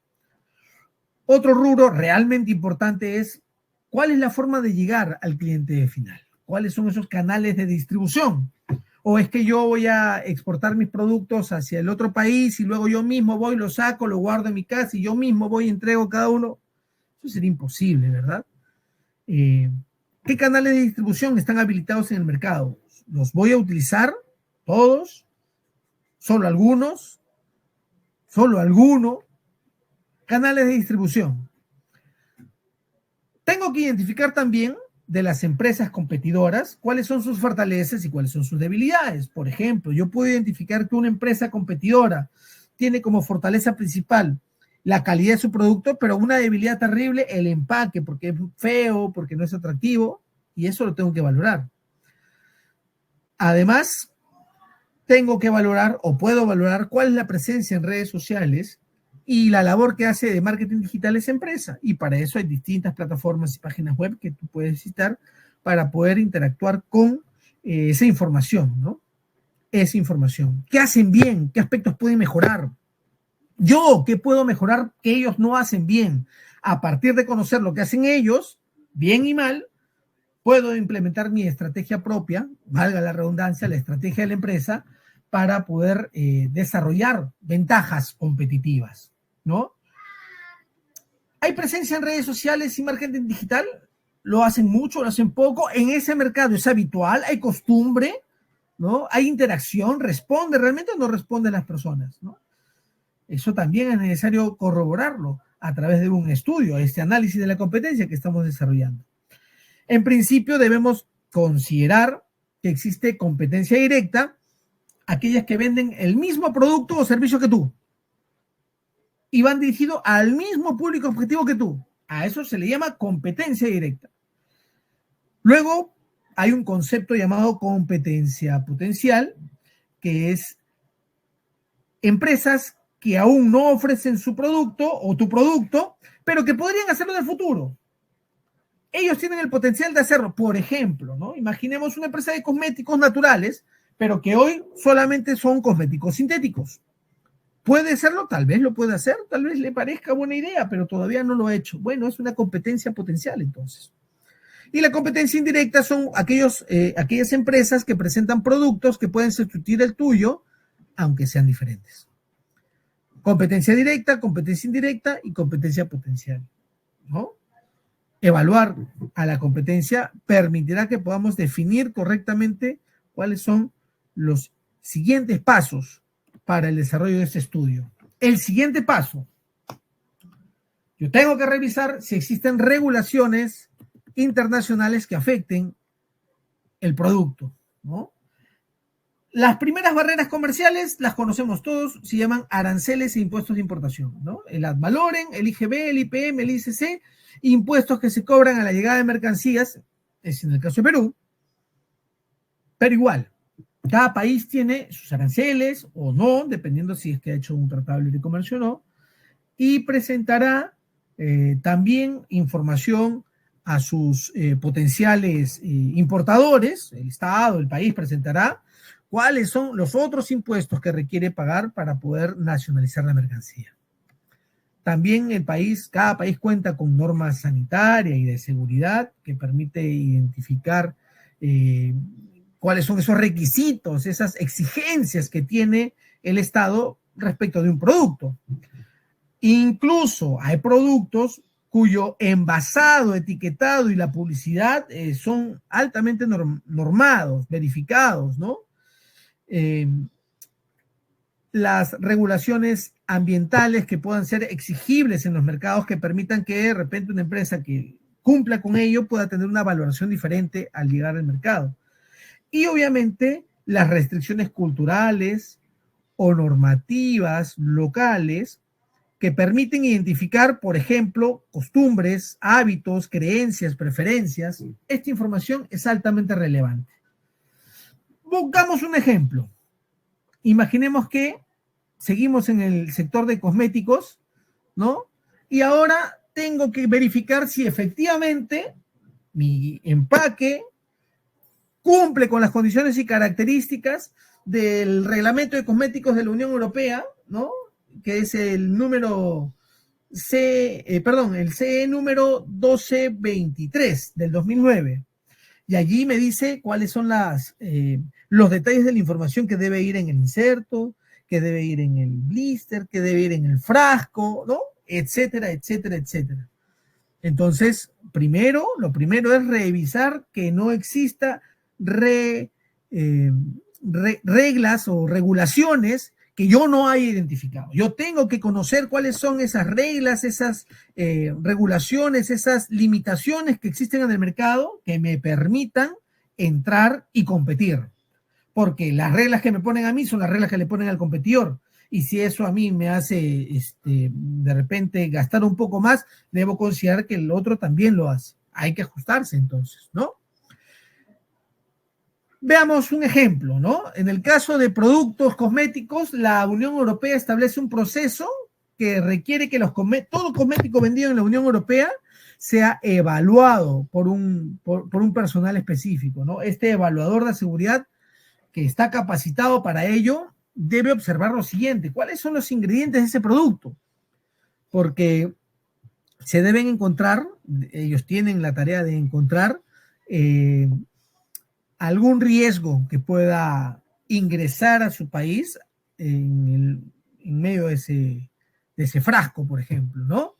Otro rubro realmente importante es cuál es la forma de llegar al cliente final. ¿Cuáles son esos canales de distribución? ¿O es que yo voy a exportar mis productos hacia el otro país y luego yo mismo voy, lo saco, lo guardo en mi casa y yo mismo voy y entrego cada uno? Eso sería imposible, ¿verdad? ¿Qué canales de distribución están habilitados en el mercado? ¿Los voy a utilizar todos? ¿Solo algunos? ¿Solo alguno? Canales de distribución. Tengo que identificar también de las empresas competidoras cuáles son sus fortalezas y cuáles son sus debilidades. Por ejemplo, yo puedo identificar que una empresa competidora tiene como fortaleza principal la calidad de su producto, pero una debilidad terrible, el empaque, porque es feo, porque no es atractivo, y eso lo tengo que valorar. Además, tengo que valorar o puedo valorar cuál es la presencia en redes sociales y la labor que hace de marketing digital esa empresa. Y para eso hay distintas plataformas y páginas web que tú puedes visitar para poder interactuar con esa información, ¿no? Esa información. ¿Qué hacen bien? ¿Qué aspectos pueden mejorar? Yo, ¿qué puedo mejorar que ellos no hacen bien? A partir de conocer lo que hacen ellos, bien y mal, puedo implementar mi estrategia propia, valga la redundancia, la estrategia de la empresa, para poder desarrollar ventajas competitivas, ¿no? ¿Hay presencia en redes sociales y marketing digital? ¿Lo hacen mucho, lo hacen poco? ¿En ese mercado es habitual? ¿Hay costumbre? ¿No? ¿Hay interacción? ¿Responde realmente o no responden las personas? ¿No? Eso también es necesario corroborarlo a través de un estudio, este análisis de la competencia que estamos desarrollando. En principio debemos considerar que existe competencia directa, aquellas que venden el mismo producto o servicio que tú y van dirigidos al mismo público objetivo que tú. A eso se le llama competencia directa. Luego hay un concepto llamado competencia potencial, que es empresas que aún no ofrecen su producto o tu producto, pero que podrían hacerlo en el futuro. Ellos tienen el potencial de hacerlo. Por ejemplo, ¿no? Imaginemos una empresa de cosméticos naturales, pero que hoy solamente son cosméticos sintéticos. ¿Puede serlo? Tal vez lo pueda hacer, tal vez le parezca buena idea, pero todavía no lo ha hecho. Bueno, es una competencia potencial entonces. Y la competencia indirecta son aquellas empresas que presentan productos que pueden sustituir el tuyo, aunque sean diferentes. Competencia directa, competencia indirecta y competencia potencial, ¿no? Evaluar a la competencia permitirá que podamos definir correctamente cuáles son los siguientes pasos para el desarrollo de este estudio. El siguiente paso, yo tengo que revisar si existen regulaciones internacionales que afecten el producto, ¿no? Las primeras barreras comerciales las conocemos todos, se llaman aranceles e impuestos de importación, ¿no? El ad valorem, el IGB, el IPM, el ICC, impuestos que se cobran a la llegada de mercancías, es en el caso de Perú, pero igual, cada país tiene sus aranceles o no, dependiendo si es que ha hecho un tratado de libre comercio o no, y presentará también información a sus potenciales importadores, el Estado, el país presentará cuáles son los otros impuestos que requiere pagar para poder nacionalizar la mercancía. También cada país cuenta con normas sanitarias y de seguridad que permite identificar cuáles son esos requisitos, esas exigencias que tiene el Estado respecto de un producto. Incluso hay productos cuyo envasado, etiquetado y la publicidad son altamente normados, verificados, ¿no? Las regulaciones ambientales que puedan ser exigibles en los mercados que permitan que de repente una empresa que cumpla con ello pueda tener una valoración diferente al llegar al mercado. Y obviamente las restricciones culturales o normativas locales que permiten identificar, por ejemplo, costumbres, hábitos, creencias, preferencias. Esta información es altamente relevante. Pongamos un ejemplo. Imaginemos que seguimos en el sector de cosméticos, ¿no? Y ahora tengo que verificar si efectivamente mi empaque cumple con las condiciones y características del reglamento de cosméticos de la Unión Europea, ¿no? Que es el número el CE número 1223 del 2009. Y allí me dice cuáles son los detalles de la información que debe ir en el inserto, que debe ir en el blister, que debe ir en el frasco, ¿no? Etcétera, etcétera, etcétera. Entonces, lo primero es revisar que no exista reglas o regulaciones que yo no haya identificado. Yo tengo que conocer cuáles son esas reglas, esas regulaciones, esas limitaciones que existen en el mercado que me permitan entrar y competir. Porque las reglas que me ponen a mí son las reglas que le ponen al competidor. Y si eso a mí me hace de repente gastar un poco más, debo considerar que el otro también lo hace. Hay que ajustarse entonces, ¿no? Veamos un ejemplo, ¿no? En el caso de productos cosméticos, la Unión Europea establece un proceso que requiere que todo cosmético vendido en la Unión Europea sea evaluado por un personal específico, ¿no? Este evaluador de seguridad que está capacitado para ello debe observar lo siguiente: ¿cuáles son los ingredientes de ese producto? Porque se deben encontrar, ellos tienen la tarea de encontrar algún riesgo que pueda ingresar a su país en medio de ese frasco, por ejemplo, ¿no?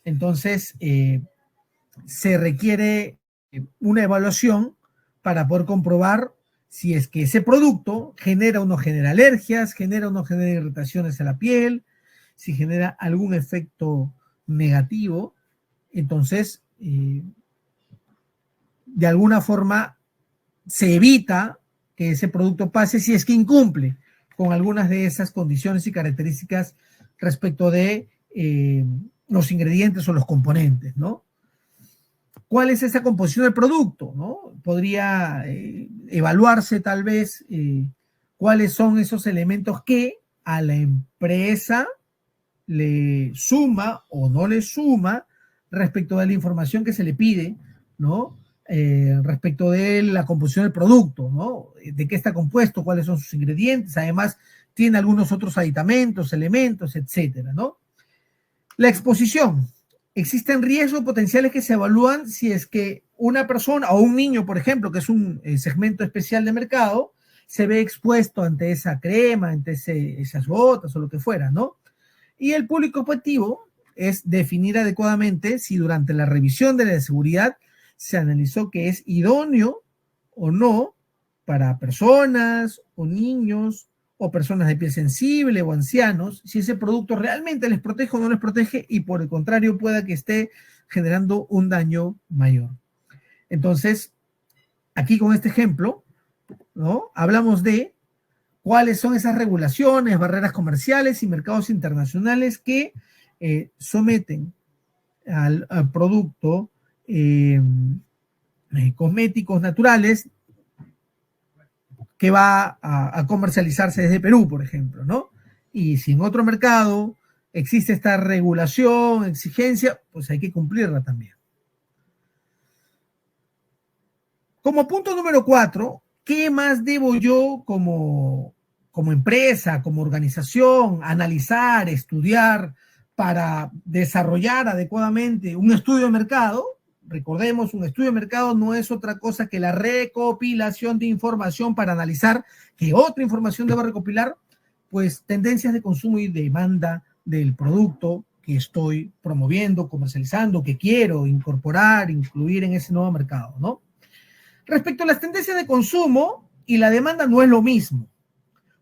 Entonces, se requiere una evaluación para poder comprobar si es que ese producto genera o no genera alergias, genera o no genera irritaciones a la piel, si genera algún efecto negativo. Entonces, de alguna forma, se evita que ese producto pase si es que incumple con algunas de esas condiciones y características respecto de los ingredientes o los componentes, ¿no? ¿Cuál es esa composición del producto, ¿no? Podría evaluarse tal vez cuáles son esos elementos que a la empresa le suma o no le suma respecto de la información que se le pide, ¿no? Respecto de la composición del producto, ¿no? De qué está compuesto, cuáles son sus ingredientes, además tiene algunos otros aditamentos, elementos, etcétera, ¿no? La exposición. Existen riesgos potenciales que se evalúan si es que una persona o un niño, por ejemplo, que es un segmento especial de mercado, se ve expuesto ante esa crema, ante esas gotas o lo que fuera, ¿no? Y el público objetivo es definir adecuadamente si durante la revisión de la seguridad se analizó que es idóneo o no para personas o niños o personas de piel sensible o ancianos, si ese producto realmente les protege o no les protege y por el contrario pueda que esté generando un daño mayor. Entonces, aquí con este ejemplo, ¿no? Hablamos de cuáles son esas regulaciones, barreras comerciales y mercados internacionales que someten al producto cosméticos naturales que va a comercializarse desde Perú, por ejemplo, ¿no? Y si en otro mercado existe esta regulación, exigencia, pues hay que cumplirla también. Como punto número 4, ¿qué más debo yo como empresa, como organización, analizar, estudiar para desarrollar adecuadamente un estudio de mercado? Recordemos, un estudio de mercado no es otra cosa que la recopilación de información para analizar qué otra información debo recopilar, pues tendencias de consumo y demanda del producto que estoy promoviendo, comercializando, que quiero incorporar, incluir en ese nuevo mercado, ¿no? Respecto a las tendencias de consumo y la demanda no es lo mismo,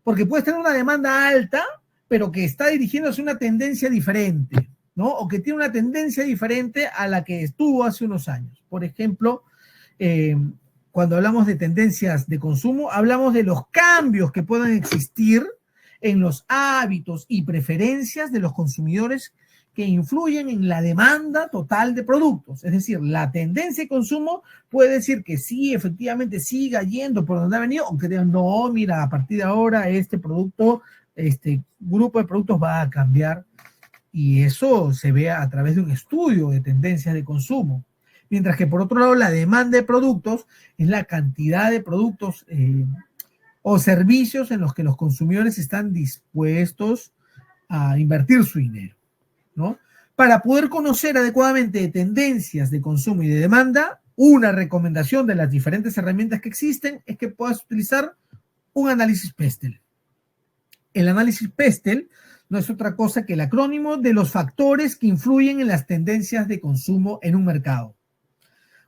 porque puedes tener una demanda alta, pero que está dirigiéndose a una tendencia diferente, ¿no? O que tiene una tendencia diferente a la que estuvo hace unos años. Por ejemplo, cuando hablamos de tendencias de consumo, hablamos de los cambios que puedan existir en los hábitos y preferencias de los consumidores que influyen en la demanda total de productos. Es decir, la tendencia de consumo puede decir que sí, efectivamente siga yendo por donde ha venido, aunque digan, no, mira, a partir de ahora este producto, este grupo de productos va a cambiar. Y eso se ve a través de un estudio de tendencias de consumo. Mientras que por otro lado, la demanda de productos es la cantidad de productos o servicios en los que los consumidores están dispuestos a invertir su dinero, ¿no? Para poder conocer adecuadamente tendencias de consumo y de demanda, una recomendación de las diferentes herramientas que existen es que puedas utilizar un análisis Pestel. El análisis Pestel no es otra cosa que el acrónimo de los factores que influyen en las tendencias de consumo en un mercado.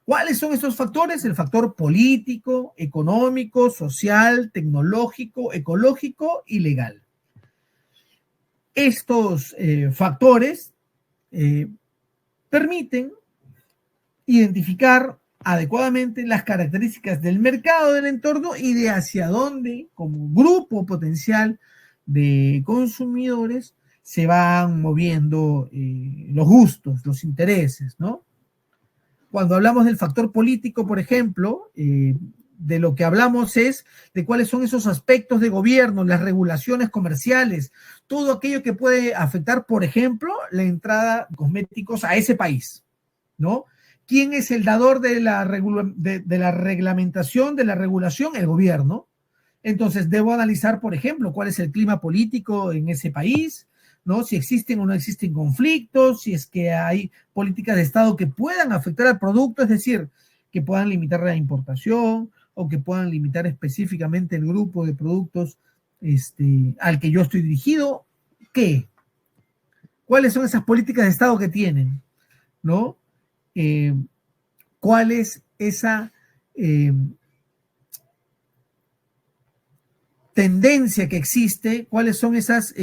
¿Cuáles son esos factores? El factor político, económico, social, tecnológico, ecológico y legal. Estos factores permiten identificar adecuadamente las características del mercado, del entorno y de hacia dónde, como grupo potencial de consumidores, se van moviendo los gustos, los intereses, ¿no? Cuando hablamos del factor político, por ejemplo, de lo que hablamos es de cuáles son esos aspectos de gobierno, las regulaciones comerciales, todo aquello que puede afectar, por ejemplo, la entrada de cosméticos a ese país, ¿no? ¿Quién es el dador de la reglamentación, de la regulación? El gobierno. Entonces, debo analizar, por ejemplo, cuál es el clima político en ese país, ¿no? Si existen o no existen conflictos, si es que hay políticas de Estado que puedan afectar al producto, es decir, que puedan limitar la importación o que puedan limitar específicamente el grupo de productos al que yo estoy dirigido. ¿Qué? ¿Cuáles son esas políticas de Estado que tienen? ¿No? ¿Cuál es esa tendencia que existe? ¿Cuáles son esas,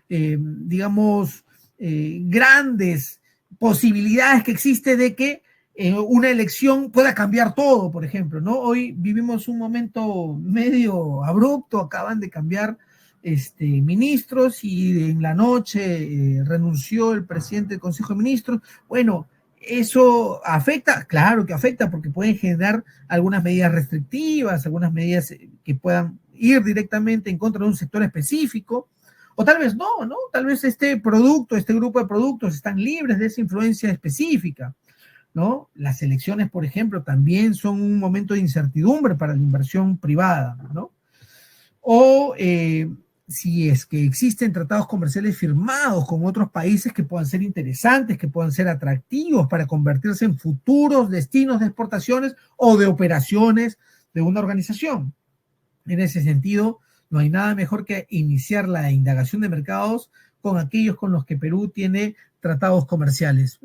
digamos, grandes posibilidades que existe de que una elección pueda cambiar todo, por ejemplo, ¿no? Hoy vivimos un momento medio abrupto, acaban de cambiar ministros y en la noche renunció el presidente del Consejo de Ministros. Bueno, ¿eso afecta? Claro que afecta porque pueden generar algunas medidas restrictivas, algunas medidas que puedan ir directamente en contra de un sector específico, O tal vez no, ¿no? Tal vez este producto, este grupo de productos están libres de esa influencia específica, ¿no? Las elecciones, por ejemplo, también son un momento de incertidumbre para la inversión privada, ¿no? O si es que existen tratados comerciales firmados con otros países que puedan ser interesantes, que puedan ser atractivos para convertirse en futuros destinos de exportaciones o de operaciones de una organización. En ese sentido, no hay nada mejor que iniciar la indagación de mercados con aquellos con los que Perú tiene tratados comerciales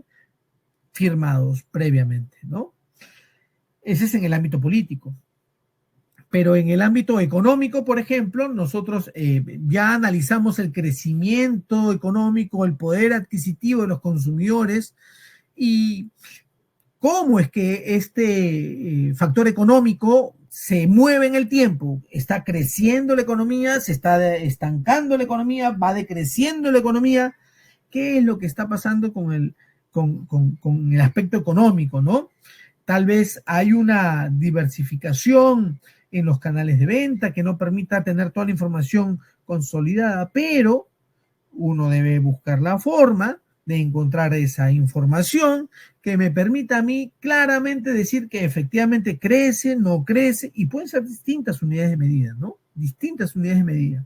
firmados previamente, ¿no? Ese es en el ámbito político. Pero en el ámbito económico, por ejemplo, nosotros ya analizamos el crecimiento económico, el poder adquisitivo de los consumidores y cómo es que este factor económico se mueve en el tiempo. Está creciendo la economía, se está estancando la economía, va decreciendo la economía. ¿Qué es lo que está pasando con el aspecto económico, ¿no? Tal vez hay una diversificación en los canales de venta que no permita tener toda la información consolidada, pero uno debe buscar la forma de encontrar esa información que me permita a mí claramente decir que efectivamente crece, no crece, y pueden ser distintas unidades de medida, ¿no? Distintas unidades de medida.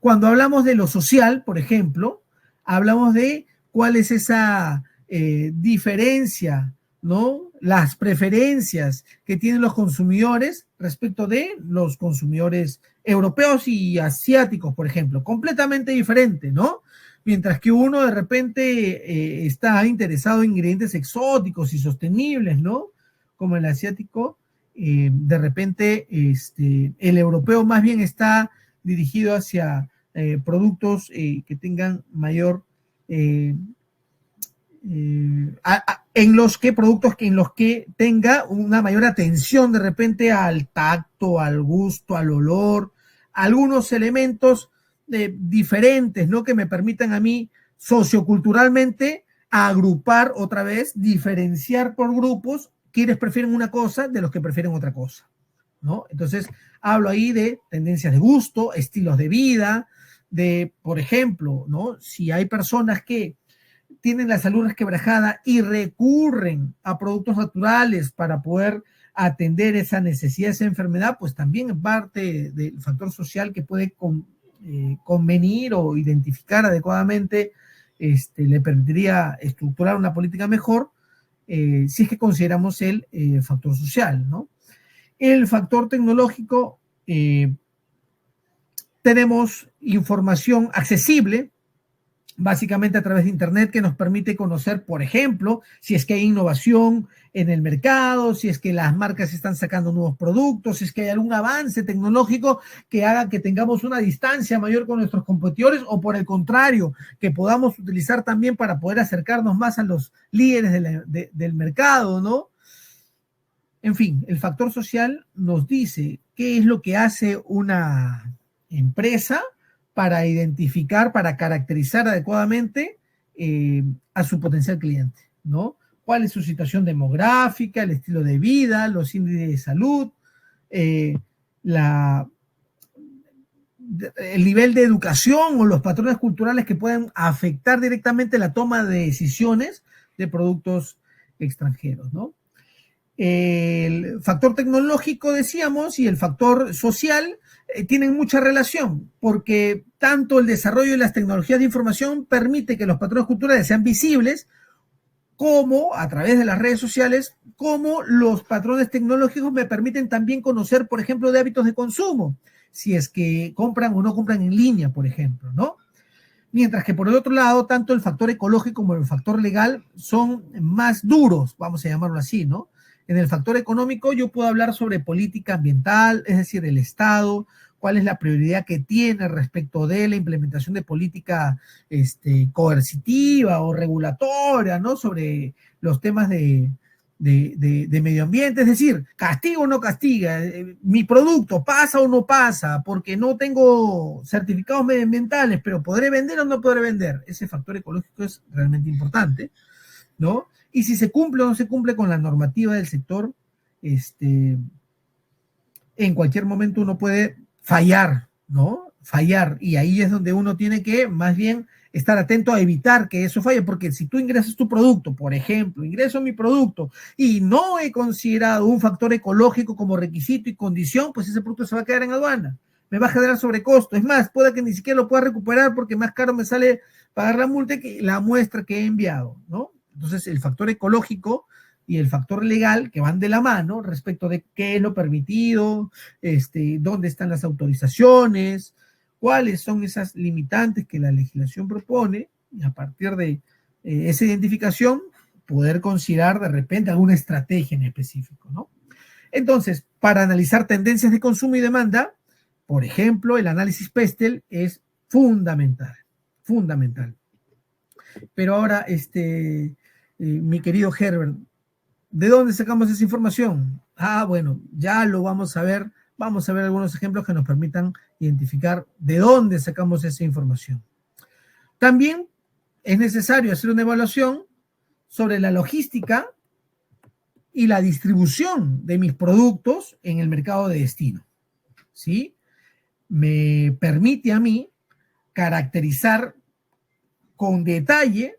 Cuando hablamos de lo social, por ejemplo, hablamos de cuál es esa diferencia, ¿no? Las preferencias que tienen los consumidores respecto de los consumidores europeos y asiáticos, por ejemplo, completamente diferente, ¿no? Mientras que uno de repente está interesado en ingredientes exóticos y sostenibles, ¿no? Como el asiático, de repente el europeo más bien está dirigido hacia productos que tengan mayor en los que tenga una mayor atención de repente al tacto, al gusto, al olor, algunos elementos diferentes, ¿no? Que me permitan a mí socioculturalmente agrupar otra vez, diferenciar por grupos quienes prefieren una cosa de los que prefieren otra cosa, ¿no? Entonces hablo ahí de tendencias de gusto, estilos de vida, de, por ejemplo, ¿no? Si hay personas que tienen la salud resquebrajada y recurren a productos naturales para poder atender esa necesidad, esa enfermedad, pues también es parte del factor social que puede convenir o identificar adecuadamente, le permitiría estructurar una política mejor, si es que consideramos el factor social, ¿no? El factor tecnológico, tenemos información accesible, básicamente a través de Internet, que nos permite conocer, por ejemplo, si es que hay innovación en el mercado, si es que las marcas están sacando nuevos productos, si es que hay algún avance tecnológico que haga que tengamos una distancia mayor con nuestros competidores o por el contrario, que podamos utilizar también para poder acercarnos más a los líderes del mercado, ¿no? En fin, el factor social nos dice qué es lo que hace una empresa para identificar, para caracterizar adecuadamente a su potencial cliente, ¿no? ¿Cuál es su situación demográfica, el estilo de vida, los índices de salud, el nivel de educación o los patrones culturales que pueden afectar directamente la toma de decisiones de productos extranjeros, ¿no? El factor tecnológico, decíamos, y el factor social tienen mucha relación, porque tanto el desarrollo de las tecnologías de información permite que los patrones culturales sean visibles, como a través de las redes sociales, como los patrones tecnológicos me permiten también conocer, por ejemplo, de hábitos de consumo, si es que compran o no compran en línea, por ejemplo, ¿no? Mientras que por el otro lado, tanto el factor ecológico como el factor legal son más duros, vamos a llamarlo así, ¿no? En el factor económico yo puedo hablar sobre política ambiental, es decir, el Estado, cuál es la prioridad que tiene respecto de la implementación de política coercitiva o regulatoria, ¿no? Sobre los temas de medio ambiente, es decir, castiga o no castiga, mi producto pasa o no pasa, porque no tengo certificados medioambientales, pero podré vender o no podré vender. Ese factor ecológico es realmente importante, ¿no? Y si se cumple o no se cumple con la normativa del sector, en cualquier momento uno puede fallar, ¿no? fallar. Y ahí es donde uno tiene que más bien estar atento a evitar que eso falle, porque si tú ingresas tu producto, por ejemplo, ingreso mi producto y no he considerado un factor ecológico como requisito y condición, pues ese producto se va a quedar en aduana, me va a generar sobrecosto. Es más, puede que ni siquiera lo pueda recuperar porque más caro me sale pagar la multa que la muestra que he enviado, ¿no? Entonces, el factor ecológico y el factor legal que van de la mano respecto de qué es lo permitido, dónde están las autorizaciones, cuáles son esas limitantes que la legislación propone, y a partir de esa identificación poder considerar de repente alguna estrategia en específico, ¿no? Entonces, para analizar tendencias de consumo y demanda, por ejemplo, el análisis Pestel es fundamental, fundamental. Pero ahora, mi querido Herbert, ¿de dónde sacamos esa información? Ah, bueno, ya lo vamos a ver. Vamos a ver algunos ejemplos que nos permitan identificar de dónde sacamos esa información. También es necesario hacer una evaluación sobre la logística y la distribución de mis productos en el mercado de destino. ¿Sí? Me permite a mí caracterizar con detalle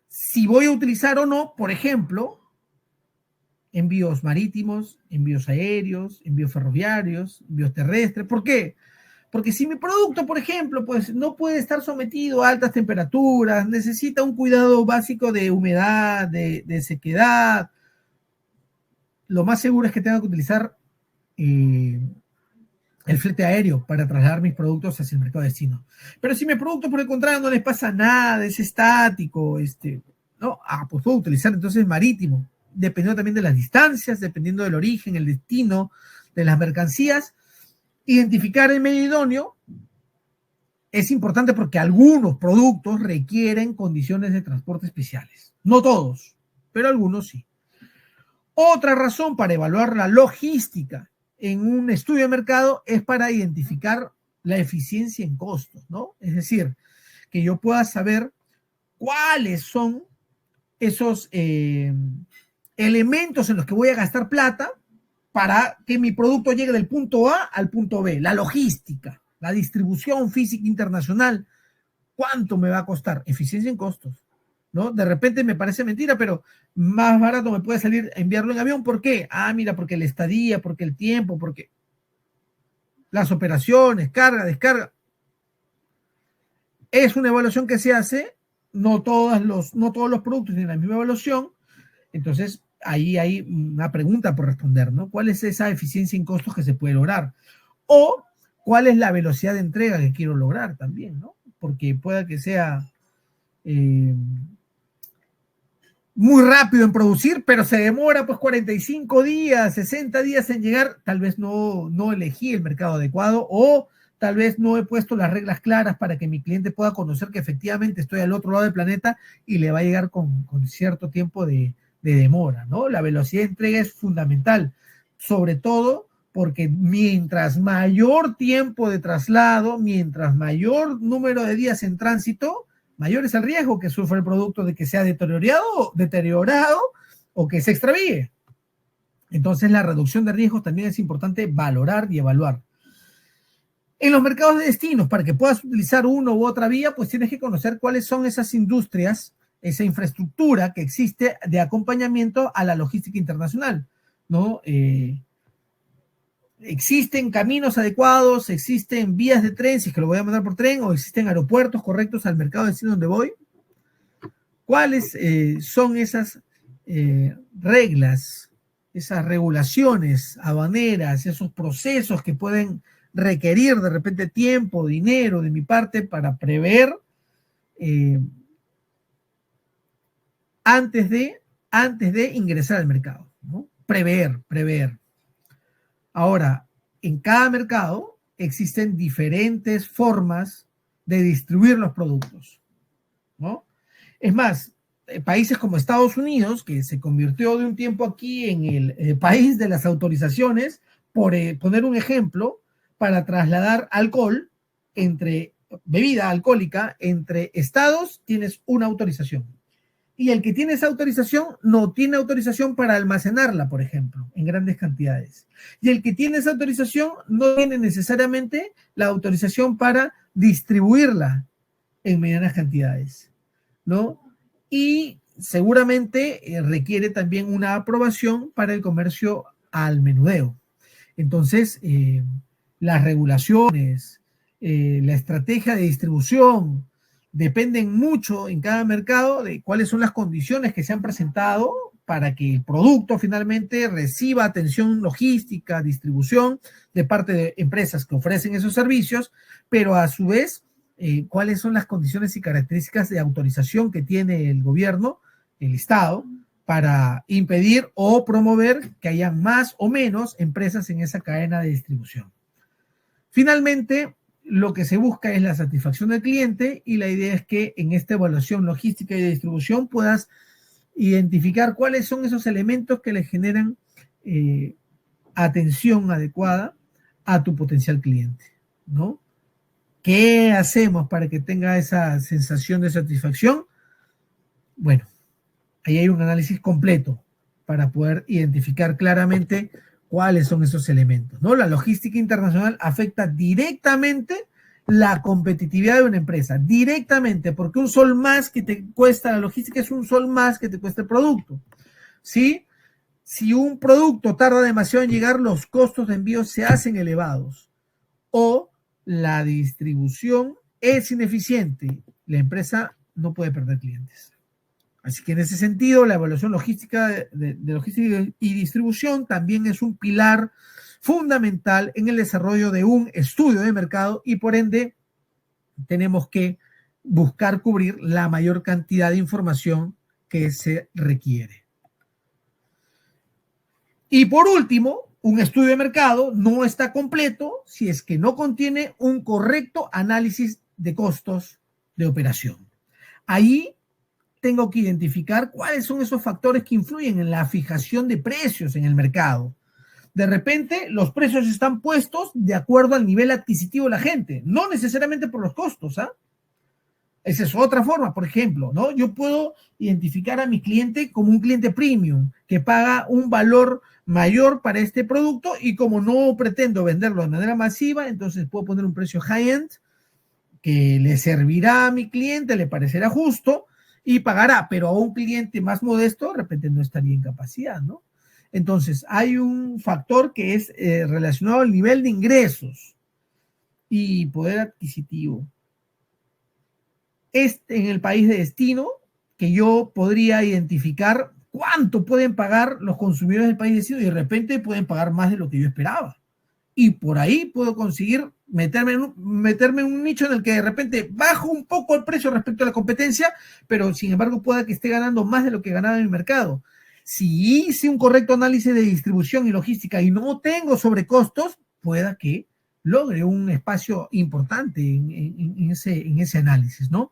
si voy a utilizar o no, por ejemplo, envíos marítimos, envíos aéreos, envíos ferroviarios, envíos terrestres. ¿Por qué? Porque si mi producto, por ejemplo, pues no puede estar sometido a altas temperaturas, necesita un cuidado básico de humedad, de sequedad, lo más seguro es que tenga que utilizar el flete aéreo para trasladar mis productos hacia el mercado de destino. Pero si mi producto, por el contrario, no les pasa nada, es estático, ¿no? Pues puedo utilizar entonces marítimo, dependiendo también de las distancias, dependiendo del origen, el destino de las mercancías. Identificar el medio idóneo es importante porque algunos productos requieren condiciones de transporte especiales. No todos, pero algunos sí. Otra razón para evaluar la logística en un estudio de mercado es para identificar la eficiencia en costos, ¿no? Es decir, que yo pueda saber cuáles son esos elementos en los que voy a gastar plata para que mi producto llegue del punto A al punto B. La logística, la distribución física internacional, ¿cuánto me va a costar? Eficiencia en costos, ¿no? De repente me parece mentira, pero más barato me puede salir enviarlo en avión. ¿Por qué? Ah, mira, porque la estadía, porque el tiempo, porque las operaciones, carga, descarga. Es una evaluación que se hace, no todos los productos tienen la misma evaluación. Entonces, ahí hay una pregunta por responder, ¿no? ¿Cuál es esa eficiencia en costos que se puede lograr? O, ¿cuál es la velocidad de entrega que quiero lograr también, ¿no? Porque pueda que sea muy rápido en producir, pero se demora pues 45 días, 60 días en llegar, tal vez no elegí el mercado adecuado o tal vez no he puesto las reglas claras para que mi cliente pueda conocer que efectivamente estoy al otro lado del planeta y le va a llegar con cierto tiempo de demora, ¿no? La velocidad de entrega es fundamental, sobre todo porque mientras mayor tiempo de traslado, mientras mayor número de días en tránsito, mayor es el riesgo que sufra el producto de que sea deteriorado o que se extravíe. Entonces, la reducción de riesgos también es importante valorar y evaluar. En los mercados de destinos, para que puedas utilizar uno u otra vía, pues tienes que conocer cuáles son esas industrias, esa infraestructura que existe de acompañamiento a la logística internacional, ¿no? Existen caminos adecuados, existen vías de tren, si es que lo voy a mandar por tren, o existen aeropuertos correctos al mercado de destino donde voy. ¿Cuáles son esas reglas, esas regulaciones aduaneras, esos procesos que pueden requerir de repente tiempo, dinero de mi parte para prever antes de ingresar al mercado, ¿no? Prever. Ahora, en cada mercado existen diferentes formas de distribuir los productos, ¿no? Es más, países como Estados Unidos, que se convirtió de un tiempo aquí en el país de las autorizaciones, por poner un ejemplo, para trasladar alcohol bebida alcohólica entre estados, tienes una autorización. Y el que tiene esa autorización no tiene autorización para almacenarla, por ejemplo, en grandes cantidades. Y el que tiene esa autorización no tiene necesariamente la autorización para distribuirla en medianas cantidades, ¿no? Y seguramente requiere también una aprobación para el comercio al menudeo. Entonces, las regulaciones, la estrategia de distribución, dependen mucho en cada mercado de cuáles son las condiciones que se han presentado para que el producto finalmente reciba atención logística, distribución de parte de empresas que ofrecen esos servicios, pero a su vez, cuáles son las condiciones y características de autorización que tiene el gobierno, el Estado, para impedir o promover que haya más o menos empresas en esa cadena de distribución. Finalmente, lo que se busca es la satisfacción del cliente y la idea es que en esta evaluación logística y de distribución puedas identificar cuáles son esos elementos que le generan atención adecuada a tu potencial cliente, ¿no? ¿Qué hacemos para que tenga esa sensación de satisfacción? Bueno, ahí hay un análisis completo para poder identificar claramente cuáles son esos elementos, ¿no? La logística internacional afecta directamente la competitividad de una empresa, directamente, porque un sol más que te cuesta la logística es un sol más que te cuesta el producto, ¿sí? Si un producto tarda demasiado en llegar, los costos de envío se hacen elevados o la distribución es ineficiente, la empresa no puede perder clientes. Así que en ese sentido, la evaluación logística de logística y distribución también es un pilar fundamental en el desarrollo de un estudio de mercado y por ende tenemos que buscar cubrir la mayor cantidad de información que se requiere. Y por último, un estudio de mercado no está completo si es que no contiene un correcto análisis de costos de operación. Ahí tengo que identificar cuáles son esos factores que influyen en la fijación de precios en el mercado. De repente, los precios están puestos de acuerdo al nivel adquisitivo de la gente, no necesariamente por los costos, ¿ah? Esa es otra forma, por ejemplo, ¿no? Yo puedo identificar a mi cliente como un cliente premium, que paga un valor mayor para este producto y como no pretendo venderlo de manera masiva, entonces puedo poner un precio high-end que le servirá a mi cliente, le parecerá justo, y pagará, pero a un cliente más modesto de repente no estaría en capacidad, ¿no? Entonces, hay un factor que es relacionado al nivel de ingresos y poder adquisitivo. Es en el país de destino que yo podría identificar cuánto pueden pagar los consumidores del país de destino y de repente pueden pagar más de lo que yo esperaba. Y por ahí puedo conseguir meterme en un nicho en el que de repente bajo un poco el precio respecto a la competencia, pero sin embargo pueda que esté ganando más de lo que ganaba en el mercado. Si hice un correcto análisis de distribución y logística y no tengo sobrecostos, pueda que logre un espacio importante en ese análisis, ¿no?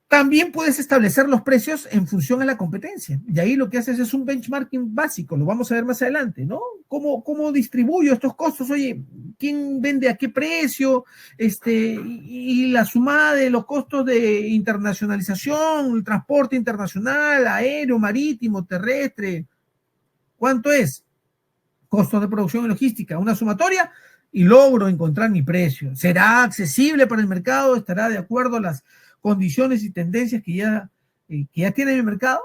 También puedes establecer los precios en función a la competencia. Y ahí lo que haces es un benchmarking básico, lo vamos a ver más adelante, ¿no? ¿Cómo distribuyo estos costos? Oye, ¿quién vende a qué precio? Y la sumada de los costos de internacionalización, el transporte internacional, aéreo, marítimo, terrestre. ¿Cuánto es? Costos de producción y logística, una sumatoria y logro encontrar mi precio. ¿Será accesible para el mercado? ¿Estará de acuerdo a las condiciones y tendencias que ya tiene el mercado?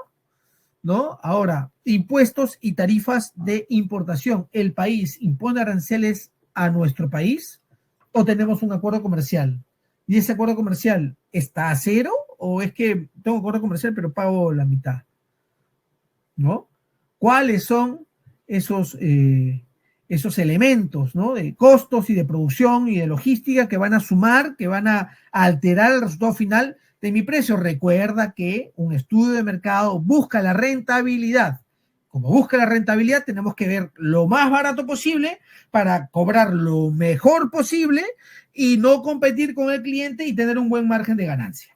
¿No? Ahora, impuestos y tarifas de importación. ¿El país impone aranceles a nuestro país o tenemos un acuerdo comercial? ¿Y ese acuerdo comercial está a cero o es que tengo acuerdo comercial pero pago la mitad? ¿No? ¿Cuáles son esos elementos, ¿no? De costos y de producción y de logística que van a sumar, que van a alterar el resultado final de mi precio? Recuerda que un estudio de mercado busca la rentabilidad. Como busca la rentabilidad, tenemos que ver lo más barato posible para cobrar lo mejor posible y no competir con el cliente y tener un buen margen de ganancia.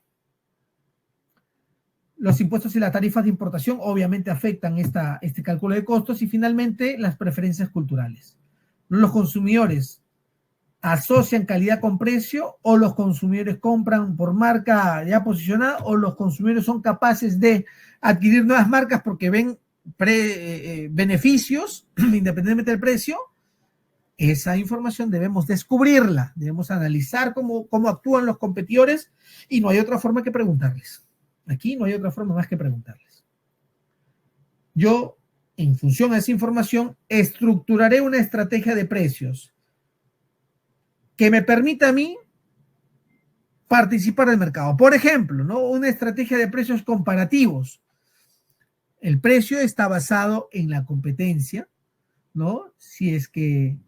Los impuestos y las tarifas de importación obviamente afectan este cálculo de costos y finalmente las preferencias culturales. Los consumidores asocian calidad con precio, o los consumidores compran por marca ya posicionada, o los consumidores son capaces de adquirir nuevas marcas porque ven beneficios independientemente del precio. Esa información debemos descubrirla, debemos analizar cómo actúan los competidores, y no hay otra forma que preguntarles. Aquí no hay otra forma más que preguntarles. Yo, en función a esa información, estructuraré una estrategia de precios que me permita a mí participar del mercado. Por ejemplo, ¿no? Una estrategia de precios comparativos. El precio está basado en la competencia, ¿no? Si es que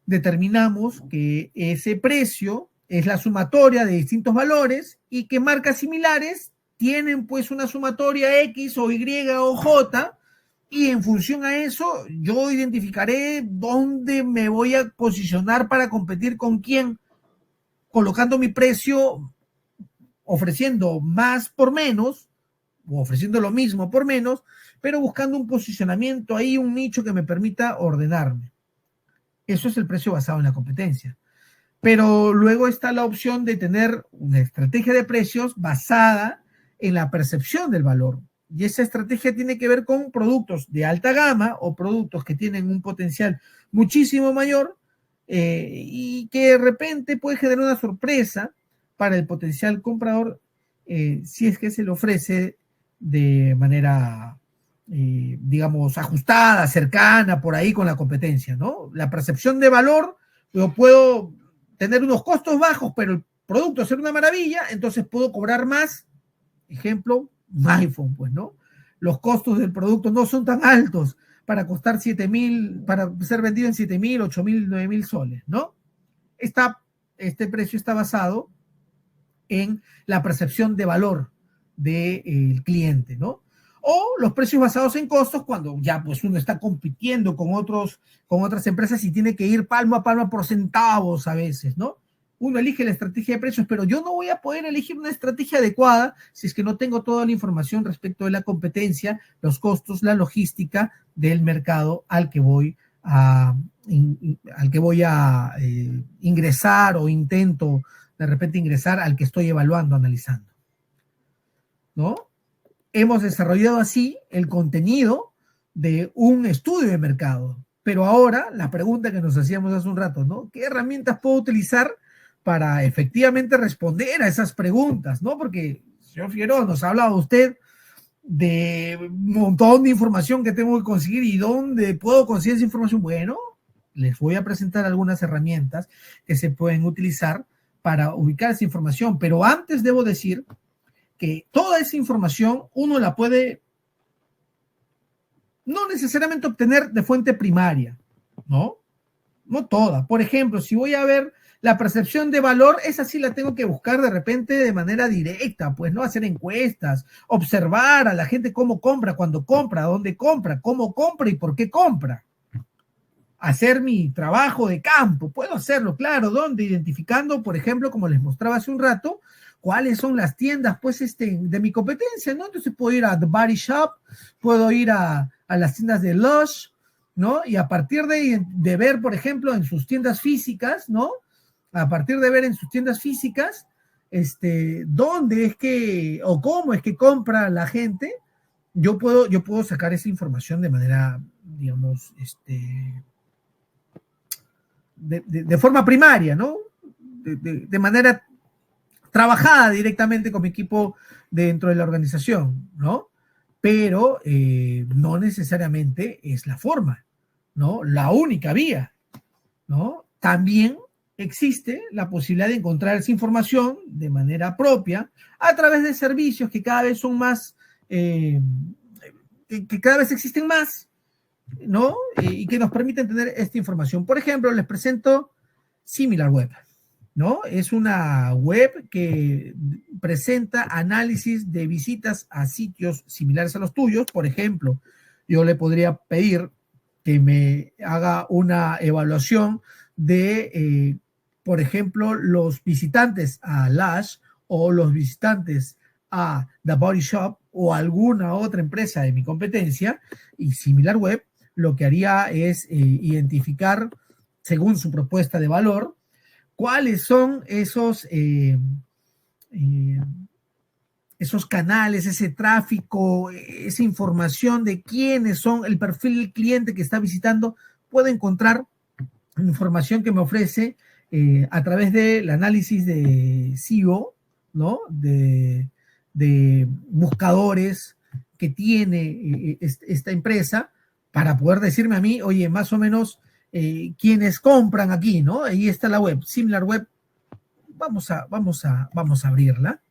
determinamos que ese precio es la sumatoria de distintos valores y que marcas similares tienen pues una sumatoria X o Y o J, y en función a eso yo identificaré dónde me voy a posicionar para competir con quién, colocando mi precio, ofreciendo más por menos o ofreciendo lo mismo por menos, pero buscando un posicionamiento ahí, un nicho que me permita ordenarme. Eso es el precio basado en la competencia. Pero luego está la opción de tener una estrategia de precios basada en la percepción del valor. Y esa estrategia tiene que ver con productos de alta gama o productos que tienen un potencial muchísimo mayor, y que de repente puede generar una sorpresa para el potencial comprador, si es que se le ofrece de manera, digamos, ajustada, cercana, por ahí con la competencia, ¿no? La percepción de valor, yo puedo tener unos costos bajos, pero el producto ser una maravilla, entonces puedo cobrar más. Ejemplo, un iPhone, pues, ¿no? Los costos del producto no son tan altos para costar 7.000, para ser vendido en 7.000, 8.000, 9.000 soles, ¿no? Este precio está basado en la percepción de valor del cliente, ¿no? O los precios basados en costos, cuando ya pues uno está compitiendo con otras empresas y tiene que ir palmo a palmo por centavos a veces, ¿no? Uno elige la estrategia de precios, pero yo no voy a poder elegir una estrategia adecuada si es que no tengo toda la información respecto de la competencia, los costos, la logística del mercado al que voy a ingresar, o intento de repente ingresar, al que estoy evaluando, analizando, ¿no? Hemos desarrollado así el contenido de un estudio de mercado. Pero ahora, la pregunta que nos hacíamos hace un rato, ¿no? ¿Qué herramientas puedo utilizar para efectivamente responder a esas preguntas, ¿no? Porque, señor Figueroa, nos ha hablado usted de un montón de información que tengo que conseguir, y dónde puedo conseguir esa información. Bueno, les voy a presentar algunas herramientas que se pueden utilizar para ubicar esa información. Pero antes debo decir que toda esa información uno la puede no necesariamente obtener de fuente primaria, ¿no? No toda. Por ejemplo, si voy a ver la percepción de valor, esa sí la tengo que buscar de repente de manera directa, pues, ¿no? Hacer encuestas, observar a la gente cómo compra, cuándo compra, dónde compra, cómo compra y por qué compra. Hacer mi trabajo de campo, puedo hacerlo, claro, ¿dónde? Identificando, por ejemplo, como les mostraba hace un rato, cuáles son las tiendas, pues, de mi competencia, ¿no? Entonces puedo ir a The Body Shop, puedo ir a las tiendas de Lush, ¿no? Y a partir de ver, por ejemplo, en sus tiendas físicas, ¿no? A partir de ver en sus tiendas físicas, dónde es que, o cómo es que compra la gente, yo puedo sacar esa información de manera, digamos, de forma primaria, ¿no? De manera trabajada directamente con mi equipo dentro de la organización, ¿no? Pero no necesariamente es la forma, ¿no? La única vía, ¿no? También existe la posibilidad de encontrar esa información de manera propia a través de servicios que cada vez son más, que cada vez existen más, ¿no? Y que nos permiten tener esta información. Por ejemplo, les presento SimilarWeb, ¿no? Es una web que presenta análisis de visitas a sitios similares a los tuyos. Por ejemplo, yo le podría pedir que me haga una evaluación de, por ejemplo, los visitantes a Lush o los visitantes a The Body Shop o alguna otra empresa de mi competencia, y SimilarWeb lo que haría es identificar, según su propuesta de valor, cuáles son esos canales, ese tráfico, esa información de quiénes son, el perfil del cliente que está visitando, puedo encontrar información que me ofrece a través del análisis de SEO, ¿no? De buscadores que tiene esta empresa para poder decirme a mí, oye, más o menos quienes compran aquí, ¿no? Ahí está la web, SimilarWeb. Vamos a abrirla,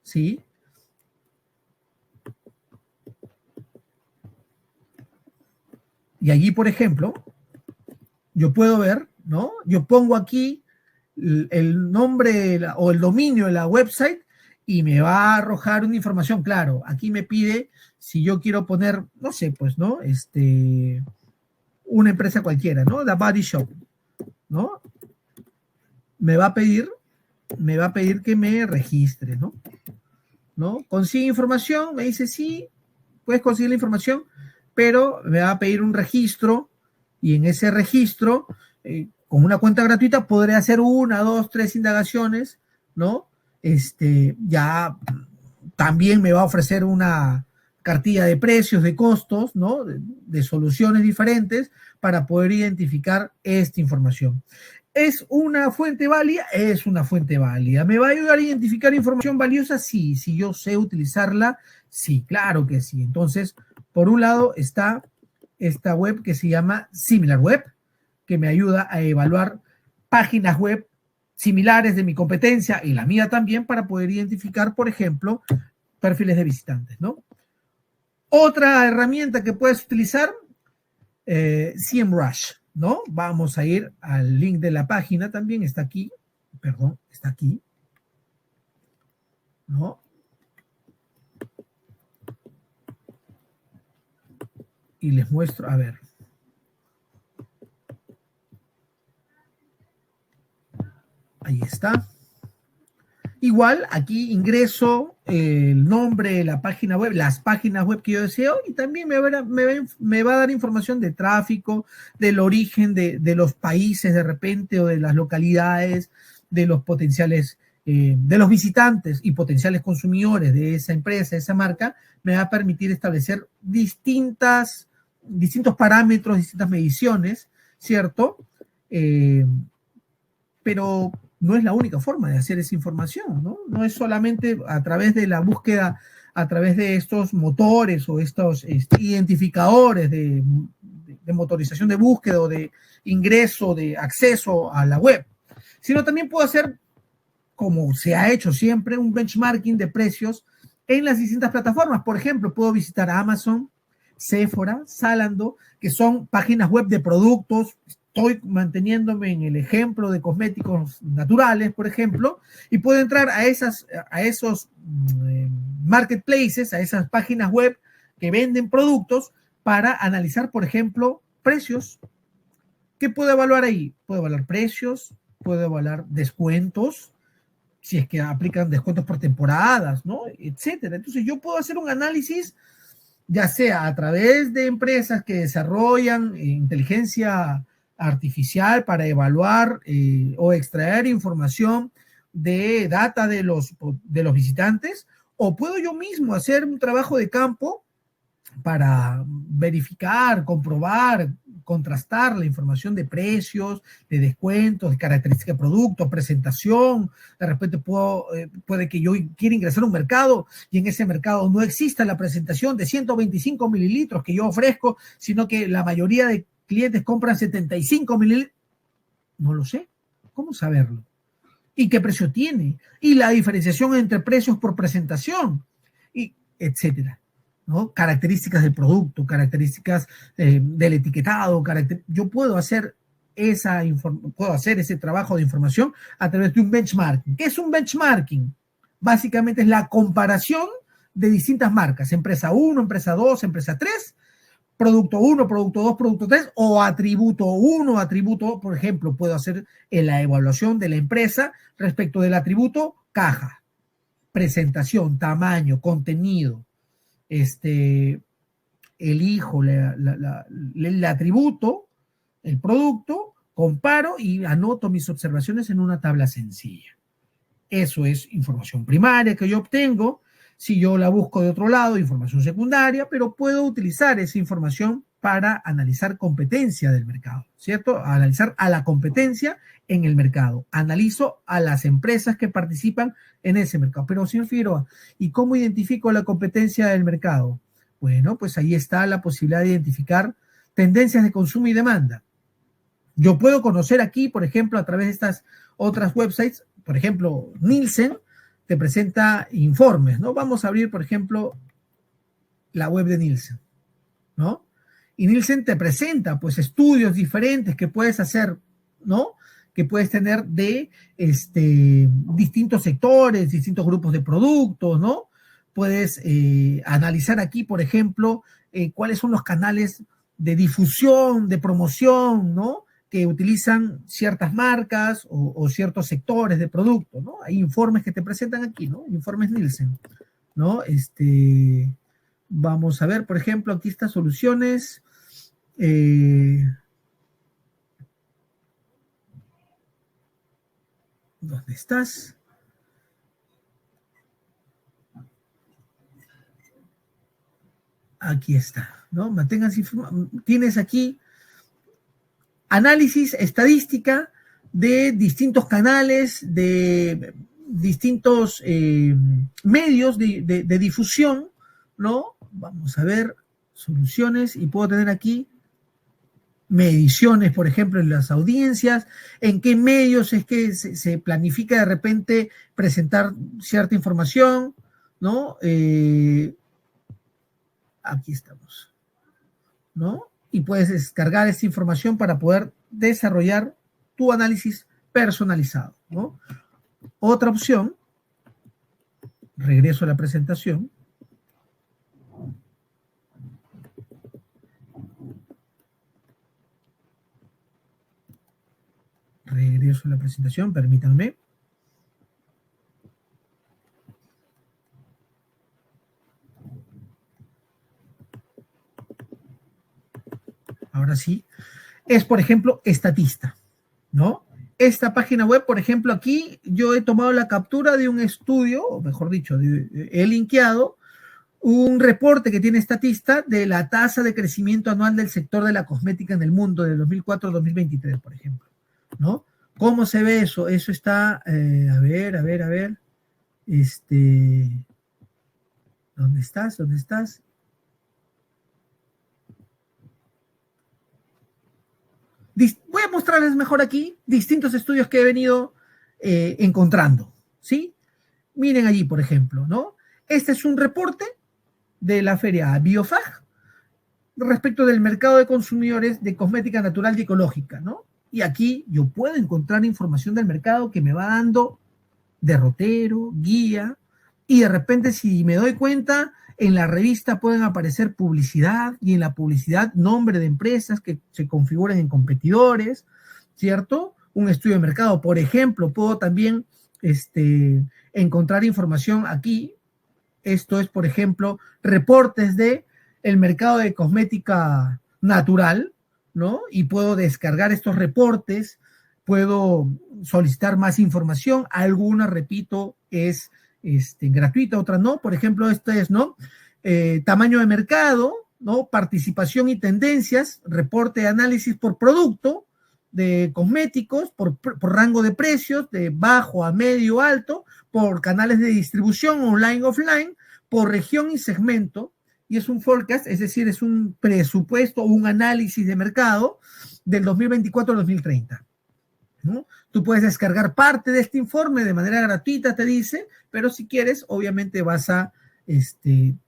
¿sí? Y allí, por ejemplo, yo puedo ver, ¿no? Yo pongo aquí el nombre o el dominio de la website y me va a arrojar una información. Claro, aquí me pide si yo quiero poner, no sé, pues, ¿no? Una empresa cualquiera, ¿no? The Body Shop, ¿no? Me va a pedir que me registre, ¿no? ¿No? Consigue información, me dice sí, puedes conseguir la información, pero me va a pedir un registro y en ese registro, con una cuenta gratuita, podré hacer una, dos, tres indagaciones, ¿no? Ya también me va a ofrecer una cartilla de precios, de costos, ¿no? De soluciones diferentes para poder identificar esta información. ¿Es una fuente válida? Es una fuente válida. ¿Me va a ayudar a identificar información valiosa? Sí. Si yo sé utilizarla, sí, claro que sí. Entonces, por un lado está esta web que se llama SimilarWeb, que me ayuda a evaluar páginas web similares de mi competencia y la mía también para poder identificar, por ejemplo, perfiles de visitantes, ¿no? Otra herramienta que puedes utilizar, SEMrush, ¿no? Vamos a ir al link de la página también, está aquí, perdón, está aquí, ¿no? Y les muestro, a ver. Ahí está. Igual, aquí ingreso el nombre de la página web, las páginas web que yo deseo y también me va a dar información de tráfico, del origen de los países de repente o de las localidades, de los potenciales, de los visitantes y potenciales consumidores de esa empresa, de esa marca, me va a permitir establecer distintos parámetros, distintas mediciones, ¿cierto? Pero no es la única forma de hacer esa información, ¿no? No es solamente a través de la búsqueda, a través de estos motores o estos identificadores de motorización de búsqueda o de ingreso, de acceso a la web, sino también puedo hacer, como se ha hecho siempre, un benchmarking de precios en las distintas plataformas. Por ejemplo, puedo visitar Amazon, Sephora, Zalando, que son páginas web de productos. Estoy manteniéndome en el ejemplo de cosméticos naturales, por ejemplo, y puedo entrar a esos marketplaces, a esas páginas web que venden productos para analizar, por ejemplo, precios. ¿Qué puedo evaluar ahí? Puedo evaluar precios, puedo evaluar descuentos, si es que aplican descuentos por temporadas, ¿no? Etcétera. Entonces yo puedo hacer un análisis, ya sea a través de empresas que desarrollan inteligencia artificial para evaluar o extraer información de data de los visitantes, o puedo yo mismo hacer un trabajo de campo para verificar, comprobar, contrastar la información de precios, de descuentos, de características de producto, presentación. De repente puede que yo quiera ingresar a un mercado y en ese mercado no exista la presentación de 125 mililitros que yo ofrezco, sino que la mayoría de clientes compran 75 mililitros. No lo sé. ¿Cómo saberlo? ¿Y qué precio tiene? Y la diferenciación entre precios por presentación, y etcétera. ¿No? Características del producto, características del etiquetado, yo puedo hacer ese trabajo de información a través de un benchmarking. ¿Qué es un benchmarking? Básicamente es la comparación de distintas marcas, empresa 1, empresa 2, empresa 3, producto 1, producto 2, producto 3 o atributo 1, atributo, por ejemplo, puedo hacer la evaluación de la empresa respecto del atributo caja, presentación, tamaño, contenido, elijo el atributo, el producto, comparo y anoto mis observaciones en una tabla sencilla. Eso es información primaria que yo obtengo. Si yo la busco de otro lado, información secundaria, pero puedo utilizar esa información para analizar competencia del mercado, ¿cierto? Analizar a la competencia en el mercado. Analizo a las empresas que participan en ese mercado. Pero, señor Figueroa, ¿y cómo identifico la competencia del mercado? Bueno, pues ahí está la posibilidad de identificar tendencias de consumo y demanda. Yo puedo conocer aquí, por ejemplo, a través de estas otras websites, por ejemplo, Nielsen te presenta informes, ¿no? Vamos a abrir, por ejemplo, la web de Nielsen, ¿no? Y Nielsen te presenta, pues, estudios diferentes que puedes hacer, ¿no? Que puedes tener de distintos sectores, distintos grupos de productos, ¿no? Puedes analizar aquí, por ejemplo, cuáles son los canales de difusión, de promoción, ¿no? Que utilizan ciertas marcas o ciertos sectores de productos, ¿no? Hay informes que te presentan aquí, ¿no? Informes Nielsen, ¿no? Vamos a ver, por ejemplo, aquí estas soluciones. ¿Dónde estás? Aquí está, ¿no? Manténganse informados. Tienes aquí análisis, estadística de distintos canales, de distintos medios de difusión, ¿no? Vamos a ver soluciones y puedo tener aquí mediciones, por ejemplo, en las audiencias, en qué medios es que se planifica de repente presentar cierta información, ¿no? Aquí estamos, ¿no? Y puedes descargar esta información para poder desarrollar tu análisis personalizado, ¿no? Otra opción, regreso a la presentación. Regreso a la presentación, permítanme. Ahora sí. Es, por ejemplo, Estatista, ¿no? Esta página web, por ejemplo, aquí yo he tomado la captura de un estudio, o mejor dicho, he linkeado un reporte que tiene Statista de la tasa de crecimiento anual del sector de la cosmética en el mundo de 2004 a 2023, por ejemplo, ¿no? ¿Cómo se ve eso? Eso está, a ver. ¿Dónde estás? ¿Dónde estás? Voy a mostrarles mejor aquí distintos estudios que he venido encontrando, ¿sí? Miren allí, por ejemplo, ¿no? Este es un reporte de la feria Biofag respecto del mercado de consumidores de cosmética natural y ecológica, ¿no? Y aquí yo puedo encontrar información del mercado que me va dando derrotero, guía, y de repente si me doy cuenta, en la revista pueden aparecer publicidad y en la publicidad nombre de empresas que se configuran en competidores, ¿cierto? Un estudio de mercado, por ejemplo, puedo también encontrar información aquí. Esto es, por ejemplo, reportes de el mercado de cosmética natural, ¿no? Y puedo descargar estos reportes, puedo solicitar más información. Alguna, repito, es gratuita, otra no. Por ejemplo, esta es, ¿no? Tamaño de mercado, ¿no? Participación y tendencias, reporte de análisis por producto de cosméticos, por rango de precios, de bajo a medio alto, por canales de distribución online, offline, por región y segmento, y es un forecast, es decir, es un presupuesto o un análisis de mercado del 2024 al 2030. ¿No? Tú puedes descargar parte de este informe de manera gratuita, te dice, pero si quieres, obviamente vas a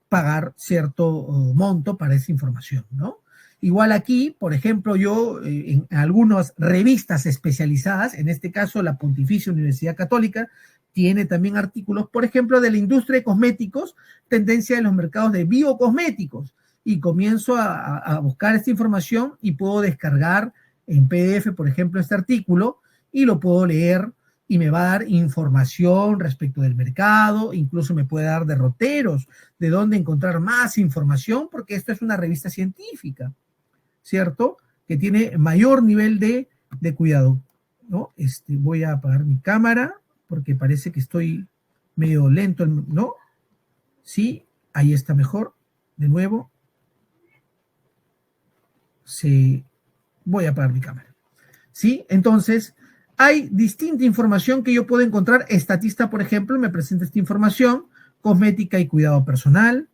pagar cierto monto para esa información, ¿no? Igual aquí, por ejemplo, yo en algunas revistas especializadas, en este caso la Pontificia Universidad Católica, tiene también artículos, por ejemplo, de la industria de cosméticos, tendencia en los mercados de biocosméticos, y comienzo a buscar esta información y puedo descargar en PDF, por ejemplo, este artículo, y lo puedo leer y me va a dar información respecto del mercado, incluso me puede dar derroteros de dónde encontrar más información, porque esto es una revista científica, ¿cierto? Que tiene mayor nivel de de cuidado, ¿no? Voy a apagar mi cámara porque parece que estoy medio lento, ¿no? Sí, ahí está mejor. De nuevo. Sí, voy a apagar mi cámara. ¿Sí? Entonces, hay distinta información que yo puedo encontrar. Estatista, por ejemplo, me presenta esta información, cosmética y cuidado personal,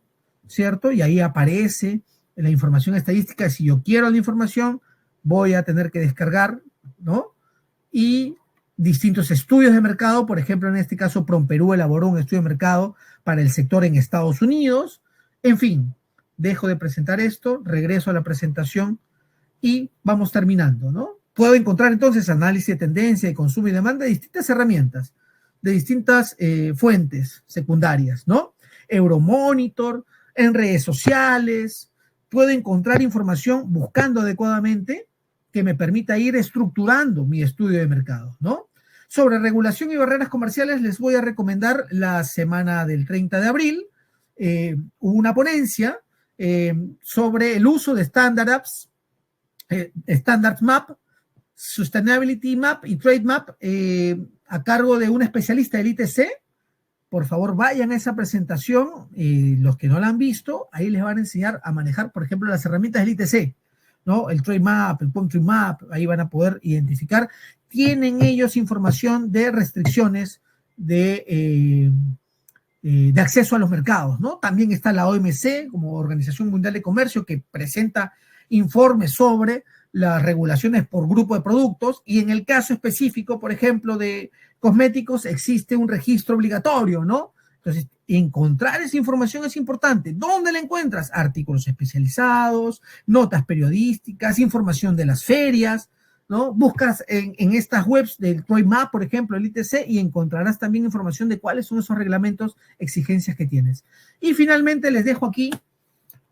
¿cierto? Y ahí aparece la información estadística. Si yo quiero la información, voy a tener que descargar, ¿no? Y distintos estudios de mercado, por ejemplo, en este caso, PROMPERÚ elaboró un estudio de mercado para el sector en Estados Unidos. En fin, dejo de presentar esto, regreso a la presentación y vamos terminando, ¿no? Puedo encontrar entonces análisis de tendencia, de consumo y demanda de distintas herramientas, de distintas fuentes secundarias, ¿no? Euromonitor, en redes sociales, puedo encontrar información buscando adecuadamente que me permita ir estructurando mi estudio de mercado, ¿no? Sobre regulación y barreras comerciales les voy a recomendar la semana del 30 de abril, hubo una ponencia sobre el uso de Standards Map, Sustainability Map y Trade Map a cargo de un especialista del ITC. Por favor, vayan a esa presentación. Los que no la han visto, ahí les van a enseñar a manejar, por ejemplo, las herramientas del ITC, ¿no? El Trade Map, el Country Map, ahí van a poder identificar. Tienen ellos información de restricciones de acceso a los mercados, ¿no? También está la OMC, como Organización Mundial de Comercio, que presenta informes sobre las regulaciones por grupo de productos, y en el caso específico, por ejemplo, de cosméticos, existe un registro obligatorio, ¿no? Entonces, encontrar esa información es importante. ¿Dónde la encuentras? Artículos especializados, notas periodísticas, información de las ferias, ¿no? Buscas en estas webs del Trade Map, por ejemplo, el ITC, y encontrarás también información de cuáles son esos reglamentos, exigencias que tienes. Y finalmente les dejo aquí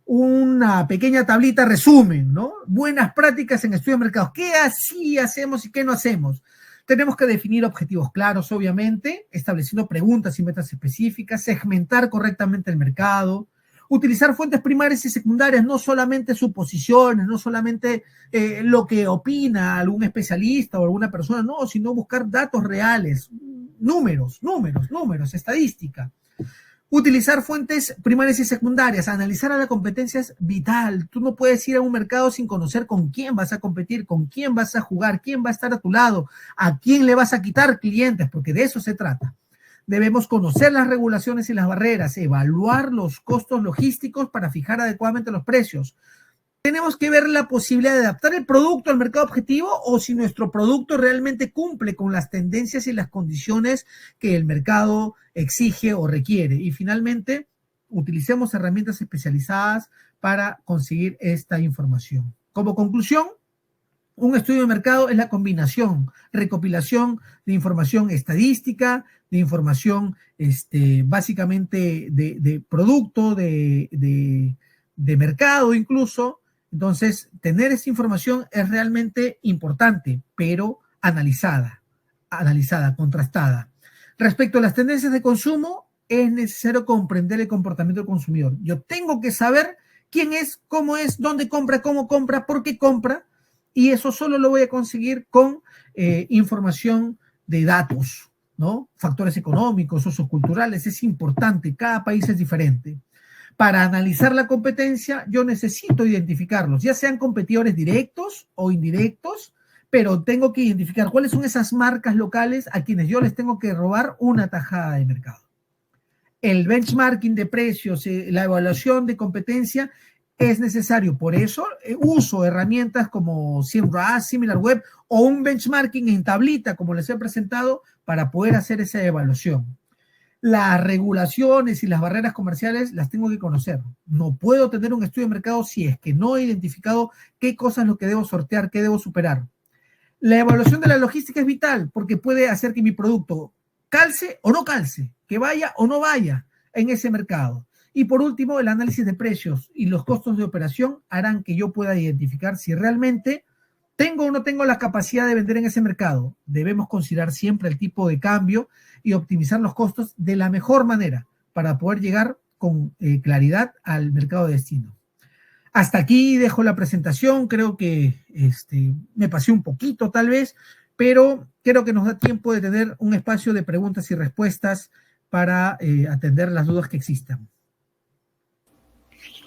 una pequeña tablita resumen, ¿no? Buenas prácticas en estudio de mercados. ¿Qué así hacemos y qué no hacemos? Tenemos que definir objetivos claros, obviamente, estableciendo preguntas y metas específicas, segmentar correctamente el mercado, utilizar fuentes primarias y secundarias, no solamente suposiciones, no solamente lo que opina algún especialista o alguna persona, no, sino buscar datos reales, números, estadística. Utilizar fuentes primarias y secundarias, analizar a la competencia es vital. Tú no puedes ir a un mercado sin conocer con quién vas a competir, con quién vas a jugar, quién va a estar a tu lado, a quién le vas a quitar clientes, porque de eso se trata. Debemos conocer las regulaciones y las barreras, evaluar los costos logísticos para fijar adecuadamente los precios. Tenemos que ver la posibilidad de adaptar el producto al mercado objetivo o si nuestro producto realmente cumple con las tendencias y las condiciones que el mercado exige o requiere. Y finalmente, utilicemos herramientas especializadas para conseguir esta información. Como conclusión, un estudio de mercado es la combinación, recopilación de información estadística, de información básicamente de producto, de mercado incluso. Entonces, tener esta información es realmente importante, pero analizada, contrastada. Respecto a las tendencias de consumo, es necesario comprender el comportamiento del consumidor. Yo tengo que saber quién es, cómo es, dónde compra, cómo compra, por qué compra, y eso solo lo voy a conseguir con información de datos, ¿no? Factores económicos, socioculturales, es importante, cada país es diferente. Para analizar la competencia, yo necesito identificarlos, ya sean competidores directos o indirectos, pero tengo que identificar cuáles son esas marcas locales a quienes yo les tengo que robar una tajada de mercado. El benchmarking de precios, la evaluación de competencia es necesario. Por eso uso herramientas como SEMrush, SimilarWeb o un benchmarking en tablita, como les he presentado, para poder hacer esa evaluación. Las regulaciones y las barreras comerciales las tengo que conocer. No puedo tener un estudio de mercado si es que no he identificado qué cosas es lo que debo sortear, qué debo superar. La evaluación de la logística es vital porque puede hacer que mi producto calce o no calce, que vaya o no vaya en ese mercado. Y por último, el análisis de precios y los costos de operación harán que yo pueda identificar si realmente tengo o no tengo la capacidad de vender en ese mercado. Debemos considerar siempre el tipo de cambio y optimizar los costos de la mejor manera para poder llegar con claridad al mercado de destino. Hasta aquí dejo la presentación, creo que me pasé un poquito tal vez, pero creo que nos da tiempo de tener un espacio de preguntas y respuestas para atender las dudas que existan.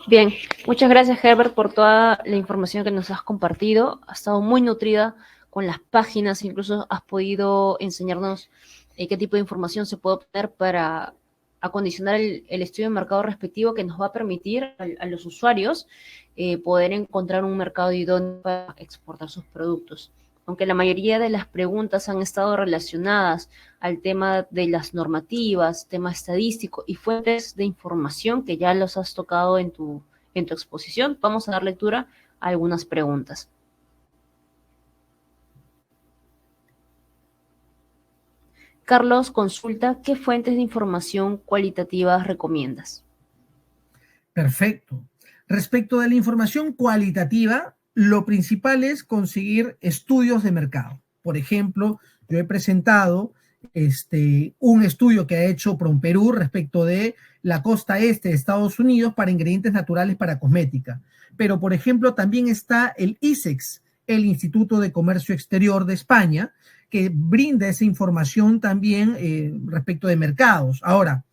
Bien, muchas gracias Herbert por toda la información que nos has compartido. Ha estado muy nutrida con las páginas, incluso has podido enseñarnos qué tipo de información se puede obtener para acondicionar el estudio de mercado respectivo que nos va a permitir a los usuarios poder encontrar un mercado idóneo para exportar sus productos. Aunque la mayoría de las preguntas han estado relacionadas al tema de las normativas, tema estadístico y fuentes de información que ya los has tocado en tu exposición, vamos a dar lectura a algunas preguntas. Carlos consulta, ¿qué fuentes de información cualitativa recomiendas? Perfecto. Respecto de la información cualitativa, lo principal es conseguir estudios de mercado. Por ejemplo, yo he presentado un estudio que ha hecho PROMPERÚ respecto de la costa este de Estados Unidos para ingredientes naturales para cosmética. Pero, por ejemplo, también está el ISEX, el Instituto de Comercio Exterior de España, que brinda esa información también respecto de mercados. Ahora,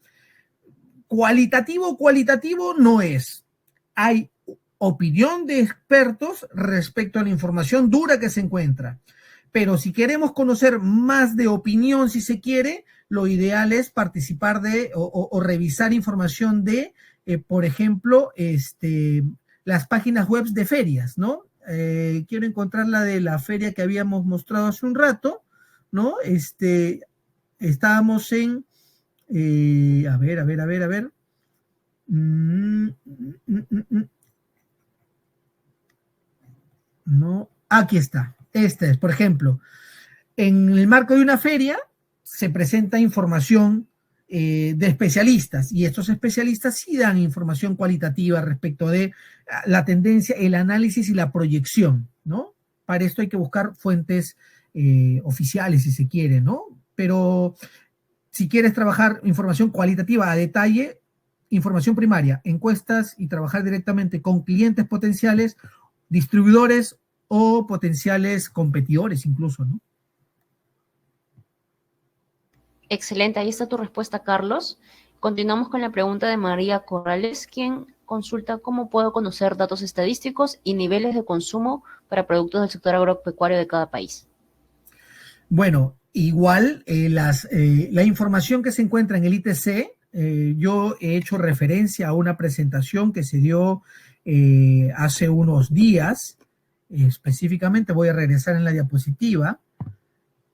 cualitativo no es. Hay opinión de expertos respecto a la información dura que se encuentra. Pero si queremos conocer más de opinión, si se quiere, lo ideal es participar de o revisar información de, por ejemplo, las páginas web de ferias, ¿no? Quiero encontrar la de la feria que habíamos mostrado hace un rato, ¿no? Estábamos en, a ver. No, aquí está. Este es, por ejemplo, en el marco de una feria se presenta información de especialistas y estos especialistas sí dan información cualitativa respecto de la tendencia, el análisis y la proyección, ¿no? Para esto hay que buscar fuentes oficiales si se quiere, ¿no? Pero si quieres trabajar información cualitativa a detalle, información primaria, encuestas y trabajar directamente con clientes potenciales, distribuidores o potenciales competidores incluso, ¿no? Excelente, ahí está tu respuesta, Carlos. Continuamos con la pregunta de María Corrales, quien consulta cómo puedo conocer datos estadísticos y niveles de consumo para productos del sector agropecuario de cada país. Bueno, igual la información que se encuentra en el ITC, yo he hecho referencia a una presentación que se dio hace unos días, específicamente voy a regresar en la diapositiva,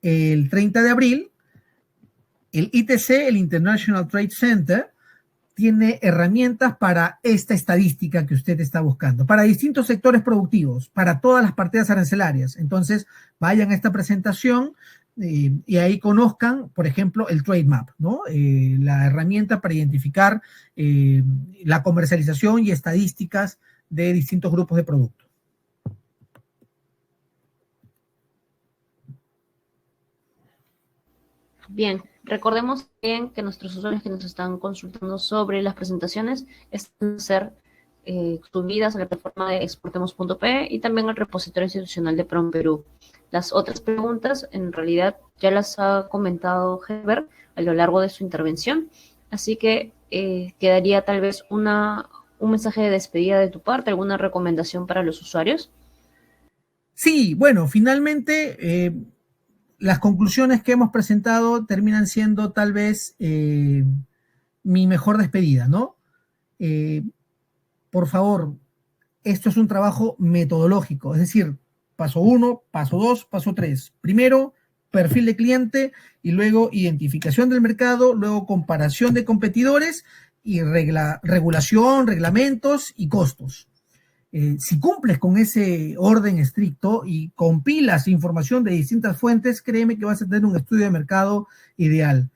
el 30 de abril, el ITC, el International Trade Center, tiene herramientas para esta estadística que usted está buscando, para distintos sectores productivos, para todas las partidas arancelarias. Entonces, vayan a esta presentación y ahí conozcan, por ejemplo, el Trade Map, ¿no? La herramienta para identificar la comercialización y estadísticas de distintos grupos de productos. Bien, recordemos bien que nuestros usuarios que nos están consultando sobre las presentaciones están a ser subidas a la plataforma de exportemos.pe y también al repositorio institucional de PROMPERÚ. Las otras preguntas, en realidad, ya las ha comentado Herbert a lo largo de su intervención, así que quedaría tal vez un mensaje de despedida de tu parte, alguna recomendación para los usuarios. Sí, bueno, finalmente las conclusiones que hemos presentado terminan siendo tal vez mi mejor despedida, ¿no? Por favor, esto es un trabajo metodológico, es decir, paso 1, paso 2, paso 3. Primero, perfil de cliente y luego identificación del mercado, luego comparación de competidores y regulación, reglamentos y costos. Si cumples con ese orden estricto y compilas información de distintas fuentes, créeme que vas a tener un estudio de mercado ideal.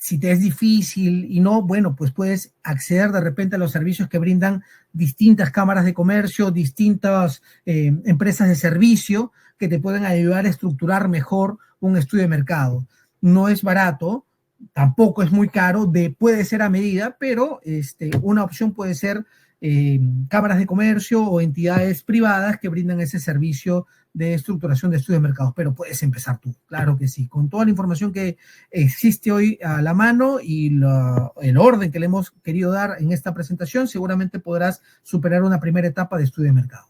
Si te es difícil y no, bueno, pues puedes acceder de repente a los servicios que brindan distintas cámaras de comercio, distintas empresas de servicio que te pueden ayudar a estructurar mejor un estudio de mercado. No es barato, tampoco es muy caro, puede ser a medida, pero una opción puede ser cámaras de comercio o entidades privadas que brindan ese servicio de estructuración de estudios de mercados, pero puedes empezar tú, claro que sí, con toda la información que existe hoy a la mano y el orden que le hemos querido dar en esta presentación, seguramente podrás superar una primera etapa de estudio de mercado.